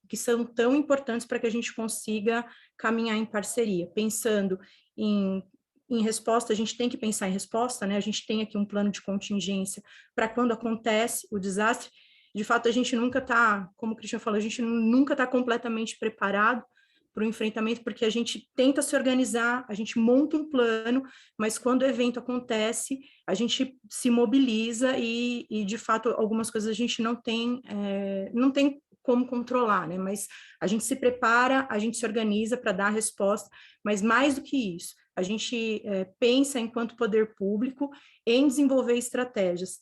que são tão importantes para que a gente consiga caminhar em parceria. Pensando em resposta, a gente tem que pensar em resposta, né? A gente tem aqui um plano de contingência para quando acontece o desastre. De fato, a gente nunca está, como o Christian falou, a gente nunca está completamente preparado para o enfrentamento, porque a gente tenta se organizar, a gente monta um plano, mas quando o evento acontece, a gente se mobiliza e de fato, algumas coisas a gente não tem como controlar, né? Mas a gente se prepara, a gente se organiza para dar a resposta, mas mais do que isso, a gente pensa, enquanto poder público, em desenvolver estratégias.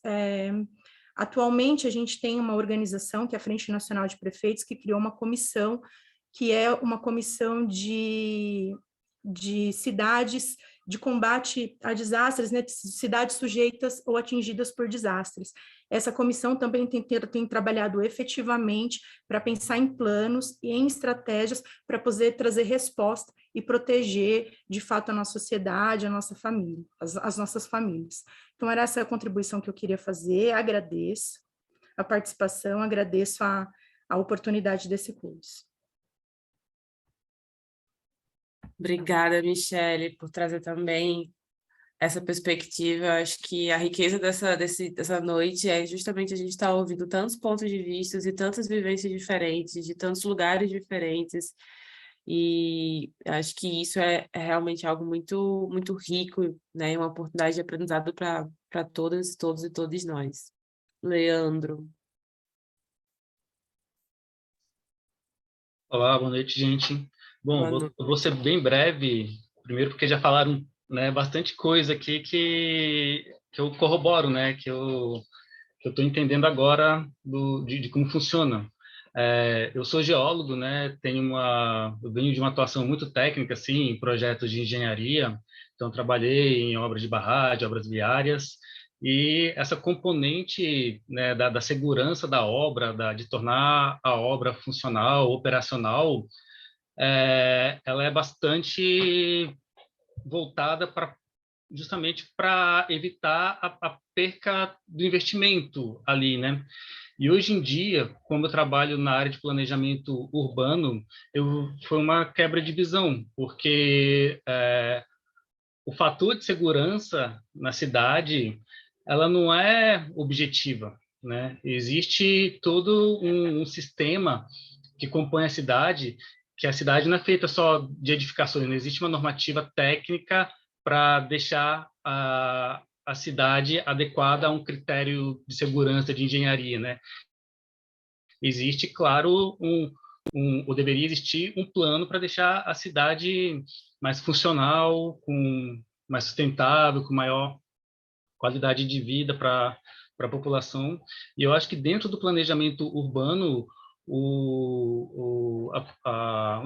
Atualmente, a gente tem uma organização, que é a Frente Nacional de Prefeitos, que criou uma comissão, que é uma comissão de cidades de combate a desastres, né, cidades sujeitas ou atingidas por desastres. Essa comissão também tem trabalhado efetivamente para pensar em planos e em estratégias para poder trazer resposta e proteger, de fato, a nossa sociedade, a nossa família, as nossas famílias. Então, era essa a contribuição que eu queria fazer. Agradeço a participação, agradeço a oportunidade desse curso. Obrigada, Michele, por trazer também essa perspectiva. Eu acho que a riqueza dessa noite é justamente a gente estar ouvindo tantos pontos de vista e tantas vivências diferentes, de tantos lugares diferentes, e acho que isso é realmente algo muito, muito rico, né? Uma oportunidade de aprendizado para todas, todos e todos nós. Leandro. Olá, boa noite, gente. Bom, eu vou ser bem breve, primeiro porque já falaram, né, bastante coisa aqui que eu corroboro, né, que eu estou entendendo agora de como funciona. Eu sou geólogo, né? Eu venho de uma atuação muito técnica, assim, em projetos de engenharia. Então, trabalhei em obras de barragem, obras viárias, e essa componente, né, da segurança da obra, de tornar a obra funcional, operacional, ela é bastante voltada justamente para evitar a perca do investimento ali, né? E hoje em dia, como eu trabalho na área de planejamento urbano, foi uma quebra de visão, porque o fator de segurança na cidade, ela não é objetiva, né? Existe todo um sistema que compõe a cidade, que a cidade não é feita só de edificações, não existe uma normativa técnica para deixar a cidade adequada a um critério de segurança de engenharia, né? Existe, claro, ou deveria existir um plano para deixar a cidade mais funcional, mais sustentável, com maior qualidade de vida para a população. E eu acho que dentro do planejamento urbano, o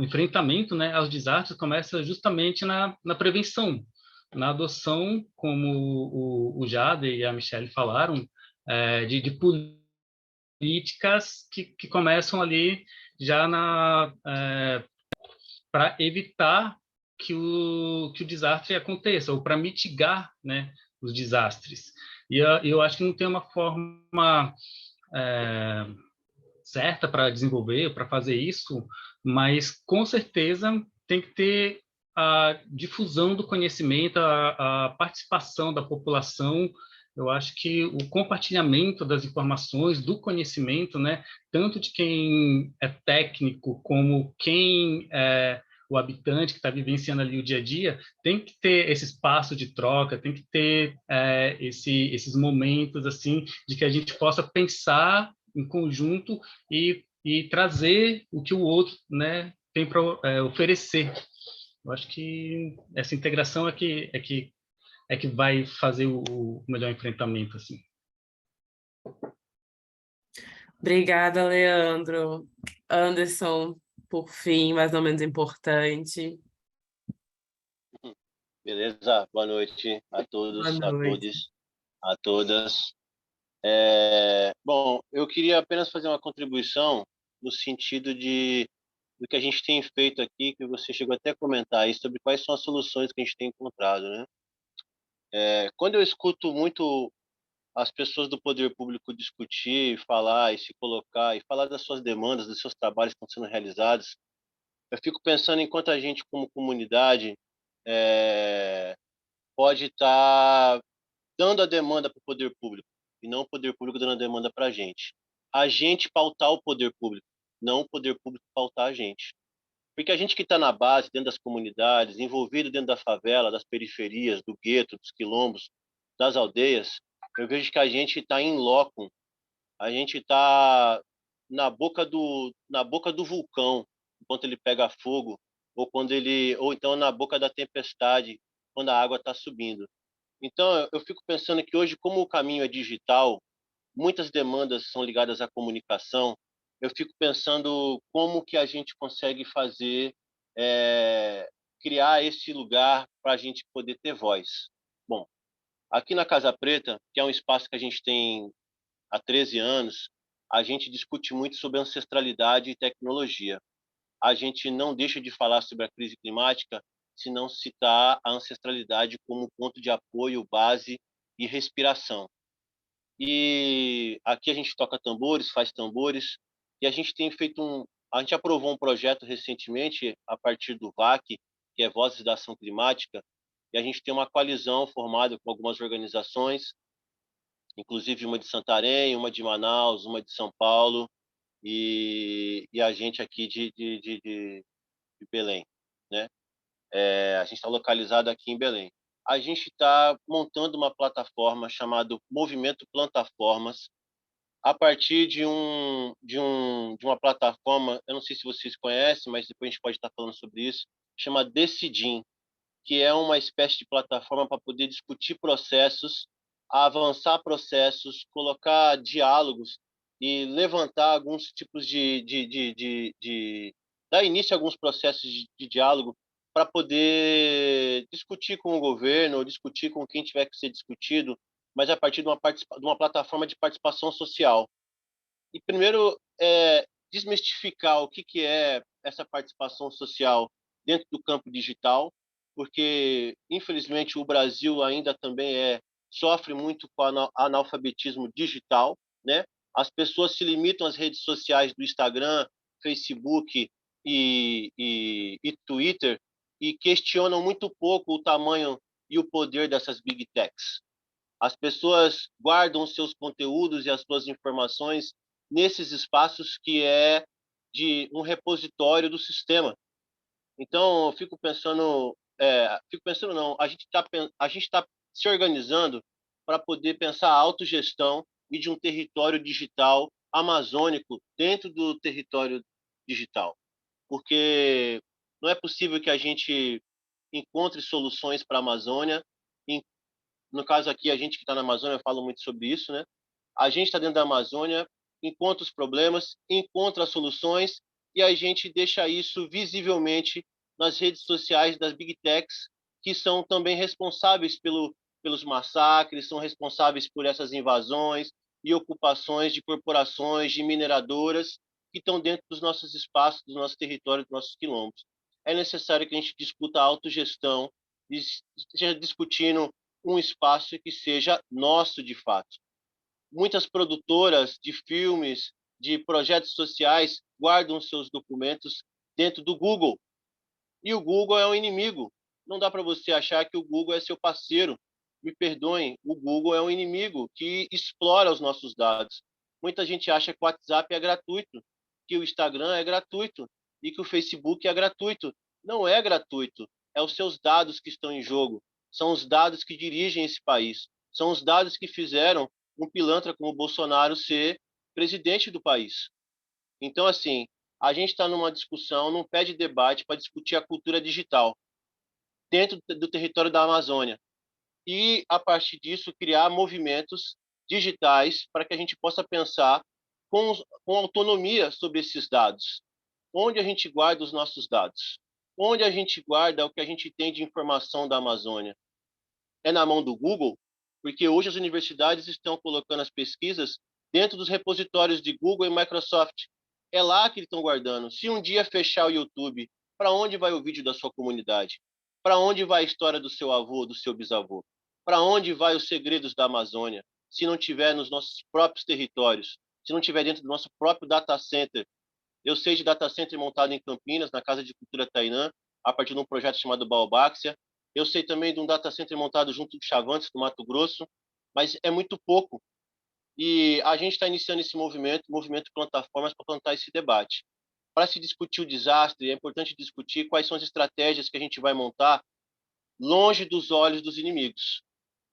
enfrentamento, né, aos desastres começa justamente na prevenção, na adoção, como o Jade e a Michelle falaram, de políticas que começam ali já para evitar que o desastre aconteça, ou para mitigar, né, os desastres. E eu acho que não tem uma forma certa para desenvolver, para fazer isso, mas com certeza tem que ter a difusão do conhecimento, a participação da população. Eu acho que o compartilhamento das informações, do conhecimento, né, tanto de quem é técnico como quem é o habitante que está vivenciando ali o dia a dia, tem que ter esse espaço de troca, tem que ter esses momentos assim de que a gente possa pensar em conjunto e trazer o que o outro, né, tem para oferecer. Eu acho que essa integração é que vai fazer o melhor enfrentamento, assim. Obrigada, Leandro. Anderson, por fim, mais ou menos importante. Beleza? Boa noite a todos, Boa a noite. todos, a todas. Bom, eu queria apenas fazer uma contribuição no sentido do que a gente tem feito aqui, que você chegou até a comentar aí, sobre quais são as soluções que a gente tem encontrado, né? Quando eu escuto muito as pessoas do poder público discutir, falar e se colocar, e falar das suas demandas, dos seus trabalhos que estão sendo realizados, eu fico pensando em quanto a gente, como comunidade, pode estar dando a demanda para o poder público, e não o poder público dando a demanda para a gente. A gente pautar o poder público, não o poder público pautar a gente. Porque a gente que está na base, dentro das comunidades, envolvido dentro da favela, das periferias, do gueto, dos quilombos, das aldeias, eu vejo que a gente está em loco, a gente está na boca do vulcão, enquanto ele pega fogo, ou então na boca da tempestade, quando a água está subindo. Então, eu fico pensando que hoje, como o caminho é digital, muitas demandas são ligadas à comunicação. Eu fico pensando como que a gente consegue fazer, criar esse lugar para a gente poder ter voz. Bom, aqui na Casa Preta, que é um espaço que a gente tem há 13 anos, a gente discute muito sobre ancestralidade e tecnologia. A gente não deixa de falar sobre a crise climática se não citar a ancestralidade como ponto de apoio, base e respiração. E aqui a gente toca tambores, faz tambores, e a gente tem a gente aprovou um projeto recentemente a partir do VAC, que é Vozes da Ação Climática, e a gente tem uma coalizão formada com algumas organizações, inclusive uma de Santarém, uma de Manaus, uma de São Paulo, e a gente aqui de Belém, né? A gente está localizado aqui em Belém. A gente está montando uma plataforma chamada Movimento Plantaformas, a partir de uma plataforma, eu não sei se vocês conhecem, mas depois a gente pode estar falando sobre isso, chama Decidim, que é uma espécie de plataforma para poder discutir processos, avançar processos, colocar diálogos e levantar alguns tipos dar início a alguns processos de diálogo para poder discutir com o governo ou discutir com quem tiver que ser discutido, mas a partir de uma plataforma de participação social. E primeiro, desmistificar o que é essa participação social dentro do campo digital, porque, infelizmente, o Brasil ainda também sofre muito com analfabetismo digital, né? As pessoas se limitam às redes sociais do Instagram, Facebook e Twitter e questionam muito pouco o tamanho e o poder dessas big techs. As pessoas guardam os seus conteúdos e as suas informações nesses espaços que é de um repositório do sistema. Então, eu fico pensando não, a gente está se organizando para poder pensar a autogestão e de um território digital amazônico dentro do território digital. Porque não é possível que a gente encontre soluções para a Amazônia. No caso aqui, a gente que está na Amazônia, eu falo muito sobre isso, né? A gente está dentro da Amazônia, encontra os problemas, encontra as soluções e a gente deixa isso visivelmente nas redes sociais das Big Techs, que são também responsáveis pelos massacres, são responsáveis por essas invasões e ocupações de corporações, de mineradoras, que estão dentro dos nossos espaços, do nosso território, dos nossos quilombos. É necessário que a gente discuta a autogestão, esteja discutindo um espaço que seja nosso de fato. Muitas produtoras de filmes, de projetos sociais, guardam seus documentos dentro do Google. E o Google é um inimigo. Não dá para você achar que o Google é seu parceiro. Me perdoem, o Google é um inimigo que explora os nossos dados. Muita gente acha que o WhatsApp é gratuito, que o Instagram é gratuito e que o Facebook é gratuito. Não é gratuito. É os seus dados que estão em jogo. São os dados que dirigem esse país. São os dados que fizeram um pilantra como o Bolsonaro ser presidente do país. Então, assim, a gente está numa discussão, num pé de debate para discutir a cultura digital dentro do território da Amazônia. E, a partir disso, criar movimentos digitais para que a gente possa pensar com autonomia sobre esses dados. Onde a gente guarda os nossos dados? Onde a gente guarda o que a gente tem de informação da Amazônia? É na mão do Google? Porque hoje as universidades estão colocando as pesquisas dentro dos repositórios de Google e Microsoft. É lá que eles estão guardando. Se um dia fechar o YouTube, para onde vai o vídeo da sua comunidade? Para onde vai a história do seu avô, do seu bisavô? Para onde vai os segredos da Amazônia? Se não tiver nos nossos próprios territórios, se não tiver dentro do nosso próprio data center. Eu sei de data center montado em Campinas, na Casa de Cultura Tainã, a partir de um projeto chamado Baobáxia. Eu sei também de um data center montado junto de Chavantes, no Mato Grosso, mas é muito pouco. E a gente está iniciando esse movimento Plataformas, para plantar esse debate. Para se discutir o desastre, é importante discutir quais são as estratégias que a gente vai montar longe dos olhos dos inimigos.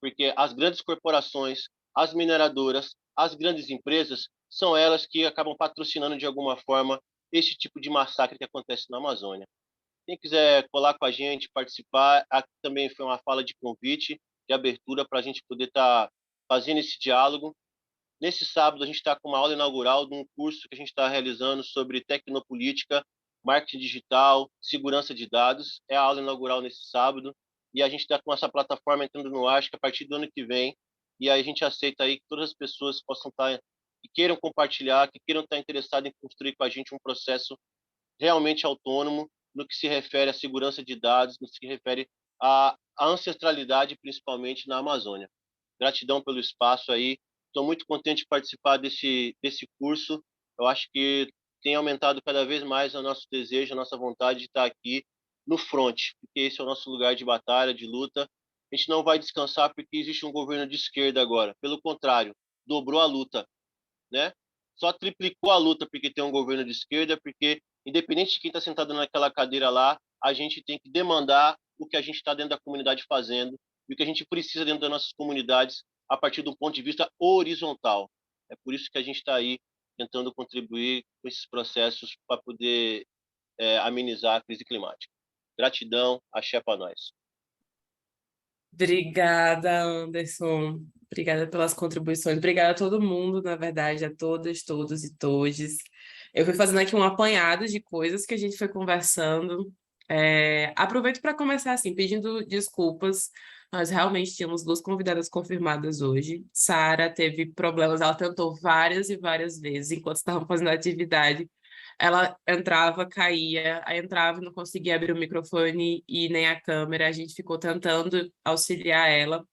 Porque as grandes corporações, as mineradoras, as grandes empresas, são elas que acabam patrocinando de alguma forma esse tipo de massacre que acontece na Amazônia. Quem quiser colar com a gente, participar, aqui também foi uma fala de convite, de abertura para a gente poder estar fazendo esse diálogo. Nesse sábado, a gente está com uma aula inaugural de um curso que a gente está realizando sobre tecnopolítica, marketing digital, segurança de dados. É a aula inaugural nesse sábado. E a gente está com essa plataforma entrando no ar, acho que a partir do ano que vem. E aí a gente aceita aí que todas as pessoas possam estar, que queiram compartilhar, que queiram estar interessadas em construir com a gente um processo realmente autônomo no que se refere à segurança de dados, no que se refere à ancestralidade, principalmente na Amazônia. Gratidão pelo espaço aí. Estou muito contente de participar desse curso. Eu acho que tem aumentado cada vez mais o nosso desejo, a nossa vontade de estar aqui no front, porque esse é o nosso lugar de batalha, de luta. A gente não vai descansar porque existe um governo de esquerda agora. Pelo contrário, dobrou a luta, né? Só triplicou a luta porque tem um governo de esquerda, porque independente de quem está sentado naquela cadeira lá, a gente tem que demandar o que a gente está dentro da comunidade fazendo e o que a gente precisa dentro das nossas comunidades a partir de um ponto de vista horizontal. É por isso que a gente está aí tentando contribuir com esses processos para poder amenizar a crise climática. Gratidão, axé para nós. Obrigada, Anderson. Obrigada pelas contribuições. Obrigada a todo mundo, na verdade, a todas, todos e todes. Eu fui fazendo aqui um apanhado de coisas que a gente foi conversando. Aproveito para começar assim, pedindo desculpas. Nós realmente tínhamos 2 convidadas confirmadas hoje. Sara teve problemas, ela tentou várias e várias vezes enquanto estavam fazendo a atividade. Ela entrava, caía, aí entrava e não conseguia abrir o microfone e nem a câmera. A gente ficou tentando auxiliar ela,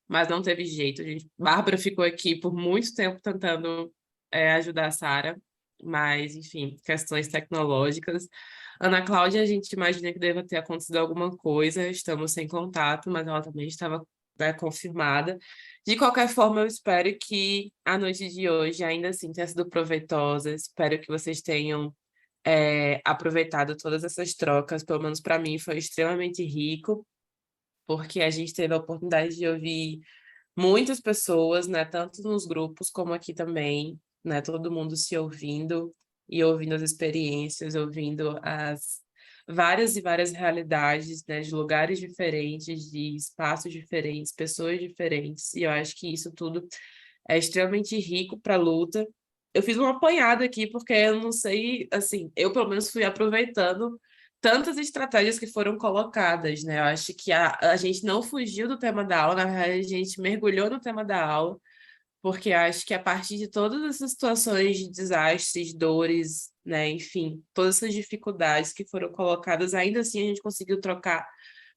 mas não teve jeito. Bárbara ficou aqui por muito tempo tentando ajudar a Sara, mas, enfim, questões tecnológicas. Ana Cláudia, a gente imagina que deva ter acontecido alguma coisa, estamos sem contato, mas ela também estava confirmada. De qualquer forma, eu espero que a noite de hoje ainda assim tenha sido proveitosa. Espero que vocês tenham aproveitado todas essas trocas. Pelo menos para mim foi extremamente rico, porque a gente teve a oportunidade de ouvir muitas pessoas, né, tanto nos grupos como aqui também, né, todo mundo se ouvindo e ouvindo as experiências, ouvindo as várias e várias realidades, né, de lugares diferentes, de espaços diferentes, pessoas diferentes, e eu acho que isso tudo é extremamente rico para a luta. Eu fiz uma apanhada aqui, porque eu não sei, assim, eu pelo menos fui aproveitando tantas estratégias que foram colocadas, né? Eu acho que a gente não fugiu do tema da aula, na verdade, a gente mergulhou no tema da aula, porque acho que a partir de todas essas situações de desastres, dores, né, enfim, todas essas dificuldades que foram colocadas, ainda assim a gente conseguiu trocar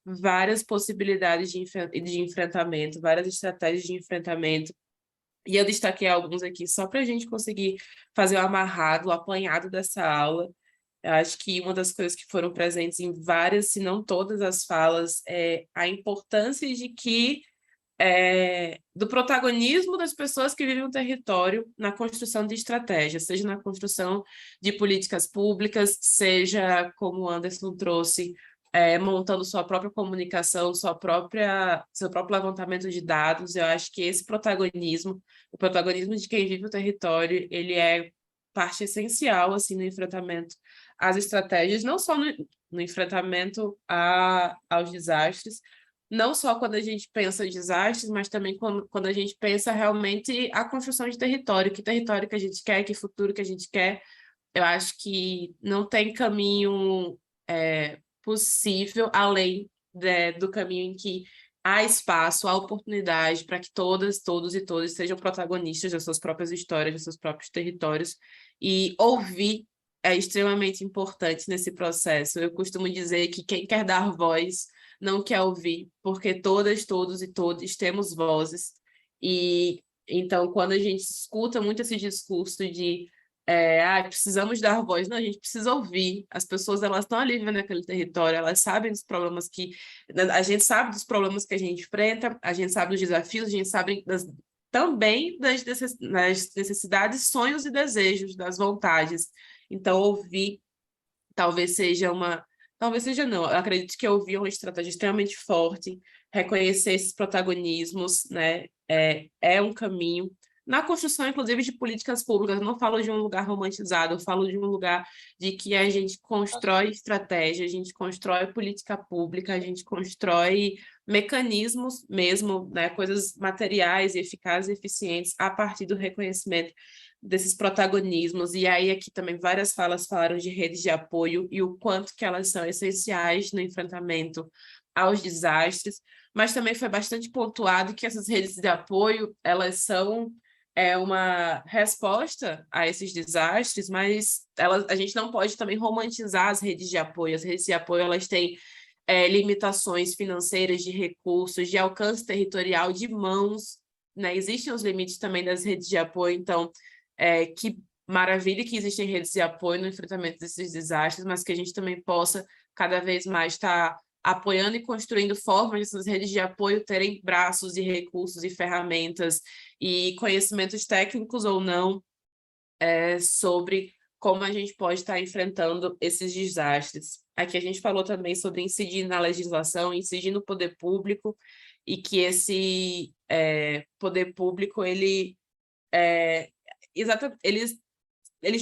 várias possibilidades de enfrentamento, várias estratégias de enfrentamento, e eu destaquei alguns aqui só para a gente conseguir fazer o amarrado, o apanhado dessa aula. Eu acho que uma das coisas que foram presentes em várias, se não todas as falas, é a importância de que do protagonismo das pessoas que vivem o território na construção de estratégias, seja na construção de políticas públicas, seja, como o Anderson trouxe, montando sua própria comunicação, seu próprio levantamento de dados. Eu acho que esse protagonismo, o protagonismo de quem vive o território, ele é parte essencial assim, no enfrentamento às estratégias, não só no enfrentamento aos desastres, não só quando a gente pensa em desastres, mas também quando a gente pensa realmente a construção de território, que território que a gente quer, que futuro que a gente quer. Eu acho que não tem caminho possível além do caminho em que há espaço, há oportunidade para que todas, todos e todas sejam protagonistas das suas próprias histórias, dos seus próprios territórios, e ouvir é extremamente importante nesse processo. Eu costumo dizer que quem quer dar voz não quer ouvir, porque todas, todos e todas temos vozes. E então, quando a gente escuta muito esse discurso de precisamos dar voz, não, a gente precisa ouvir. As pessoas, elas estão ali vivendo naquele território, elas sabem dos problemas a gente sabe dos problemas que a gente enfrenta, a gente sabe dos desafios, a gente sabe também das necessidades, sonhos e desejos, das vontades. Então, ouvir talvez seja não, eu acredito que ouvir é uma estratégia extremamente forte, reconhecer esses protagonismos, né, é um caminho. Na construção, inclusive, de políticas públicas, eu não falo de um lugar romantizado, eu falo de um lugar de que a gente constrói estratégia, a gente constrói política pública, a gente constrói mecanismos mesmo, né, coisas materiais e eficazes e eficientes a partir do reconhecimento desses protagonismos. E aí aqui também várias falas falaram de redes de apoio e o quanto que elas são essenciais no enfrentamento aos desastres, mas também foi bastante pontuado que essas redes de apoio, elas são uma resposta a esses desastres, mas a gente não pode também romantizar as redes de apoio. As redes de apoio, elas têm limitações financeiras, de recursos, de alcance territorial, de mãos, né? Existem os limites também das redes de apoio, então que maravilha que existem redes de apoio no enfrentamento desses desastres, mas que a gente também possa cada vez mais estar apoiando e construindo formas dessas redes de apoio terem braços e recursos e ferramentas e conhecimentos técnicos ou não sobre como a gente pode estar enfrentando esses desastres. Aqui a gente falou também sobre incidir na legislação, incidir no poder público, e que esse poder público, ele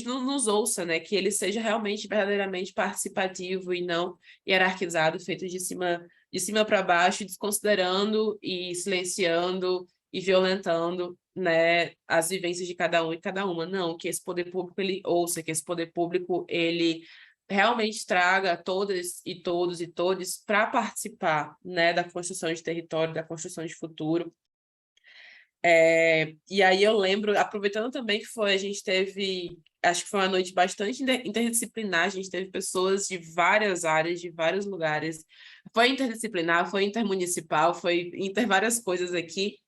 nos ouça, né? Que ele seja realmente, verdadeiramente participativo e não hierarquizado, feito de cima de cima para baixo, desconsiderando e silenciando e violentando, né, as vivências de cada um e cada uma. Não, que esse poder público ele ouça, que esse poder público ele realmente traga todas e todos e todes para participar, né, da construção de território, da construção de futuro. E aí eu lembro, aproveitando também que a gente teve, acho que foi uma noite bastante interdisciplinar, a gente teve pessoas de várias áreas, de vários lugares. Foi interdisciplinar, foi intermunicipal, foi várias coisas aqui.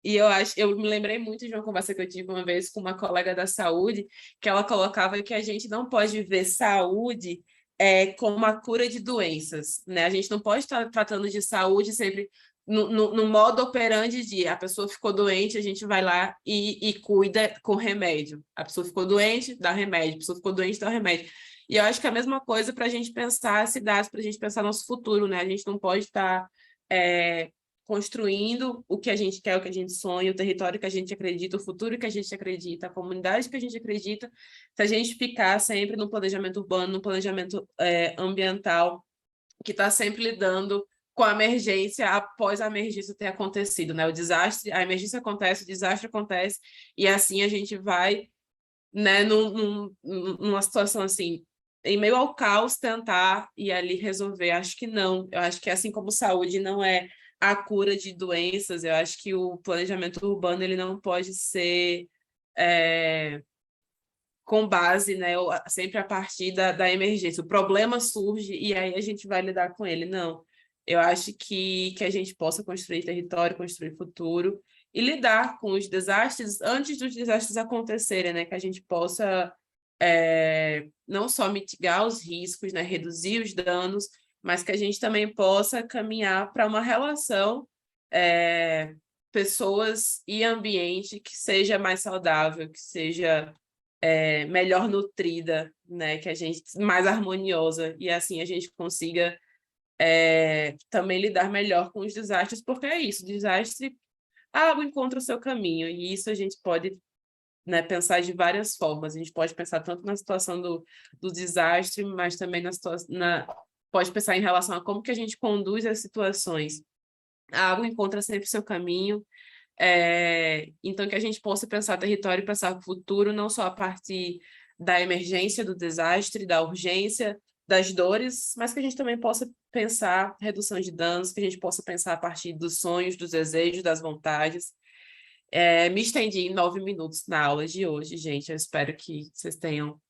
E eu me lembrei muito de uma conversa que eu tive uma vez com uma colega da saúde, que ela colocava que a gente não pode ver saúde como a cura de doenças, né? A gente não pode estar tratando de saúde sempre no modo operandi de a pessoa ficou doente, a gente vai lá e cuida com remédio. A pessoa ficou doente, dá remédio. A pessoa ficou doente, dá remédio. E eu acho que é a mesma coisa para a gente pensar as cidades, para a gente pensar nosso futuro, né? A gente não pode estar construindo o que a gente quer, o que a gente sonha, o território que a gente acredita, o futuro que a gente acredita, a comunidade que a gente acredita, se a gente ficar sempre no planejamento urbano, no planejamento ambiental, que está sempre lidando com a emergência após a emergência ter acontecido, né? O desastre, a emergência acontece, o desastre acontece, e assim a gente vai, né, numa situação assim, em meio ao caos, tentar ir ali resolver. Acho que não. Eu acho que assim como saúde não é a cura de doenças, eu acho que o planejamento urbano ele não pode ser com base, né, sempre a partir da emergência. O problema surge e aí a gente vai lidar com ele. Não. Eu acho que a gente possa construir território, construir futuro e lidar com os desastres antes dos desastres acontecerem, né? Que a gente possa não só mitigar os riscos, né? Reduzir os danos, mas que a gente também possa caminhar para uma relação pessoas e ambiente que seja mais saudável, que seja melhor nutrida, né? Que a gente mais harmoniosa e assim a gente consiga também lidar melhor com os desastres, porque é isso, desastre, a água encontra o seu caminho, e isso a gente pode, né, pensar de várias formas. A gente pode pensar tanto na situação do desastre, mas também pode pensar em relação a como que a gente conduz as situações. A água encontra sempre o seu caminho, então que a gente possa pensar território e pensar futuro, não só a partir da emergência, do desastre, da urgência, das dores, mas que a gente também possa pensar redução de danos, que a gente possa pensar a partir dos sonhos, dos desejos, das vontades. Me estendi em 9 minutos na aula de hoje, gente. Eu espero que vocês tenham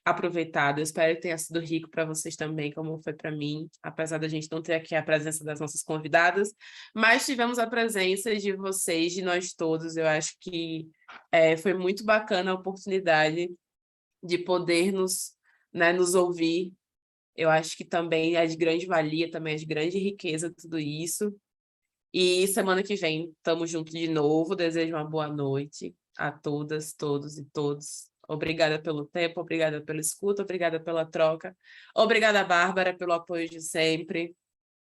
aproveitado. Eu espero que tenha sido rico para vocês também, como foi para mim, apesar da gente não ter aqui a presença das nossas convidadas, mas tivemos a presença de vocês, de nós todos. Eu acho que foi muito bacana a oportunidade de poder nos ouvir. Eu acho que também é de grande valia, também é de grande riqueza tudo isso. E semana que vem estamos juntos de novo. Desejo uma boa noite a todas, todos e todos. Obrigada pelo tempo, obrigada pela escuta, obrigada pela troca. Obrigada, Bárbara, pelo apoio de sempre.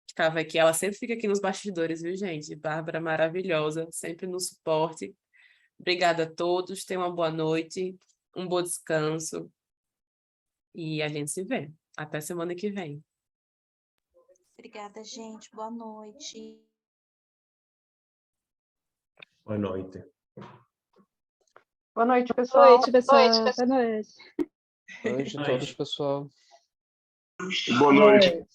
Estava aqui, ela sempre fica aqui nos bastidores, viu, gente? Bárbara maravilhosa, sempre no suporte. Obrigada a todos, tenham uma boa noite, um bom descanso. E a gente se vê. Até semana que vem. Obrigada, gente. Boa noite. Boa noite. Boa noite, pessoal. Boa noite, pessoal. Boa noite. Boa noite a todos, pessoal. Boa noite.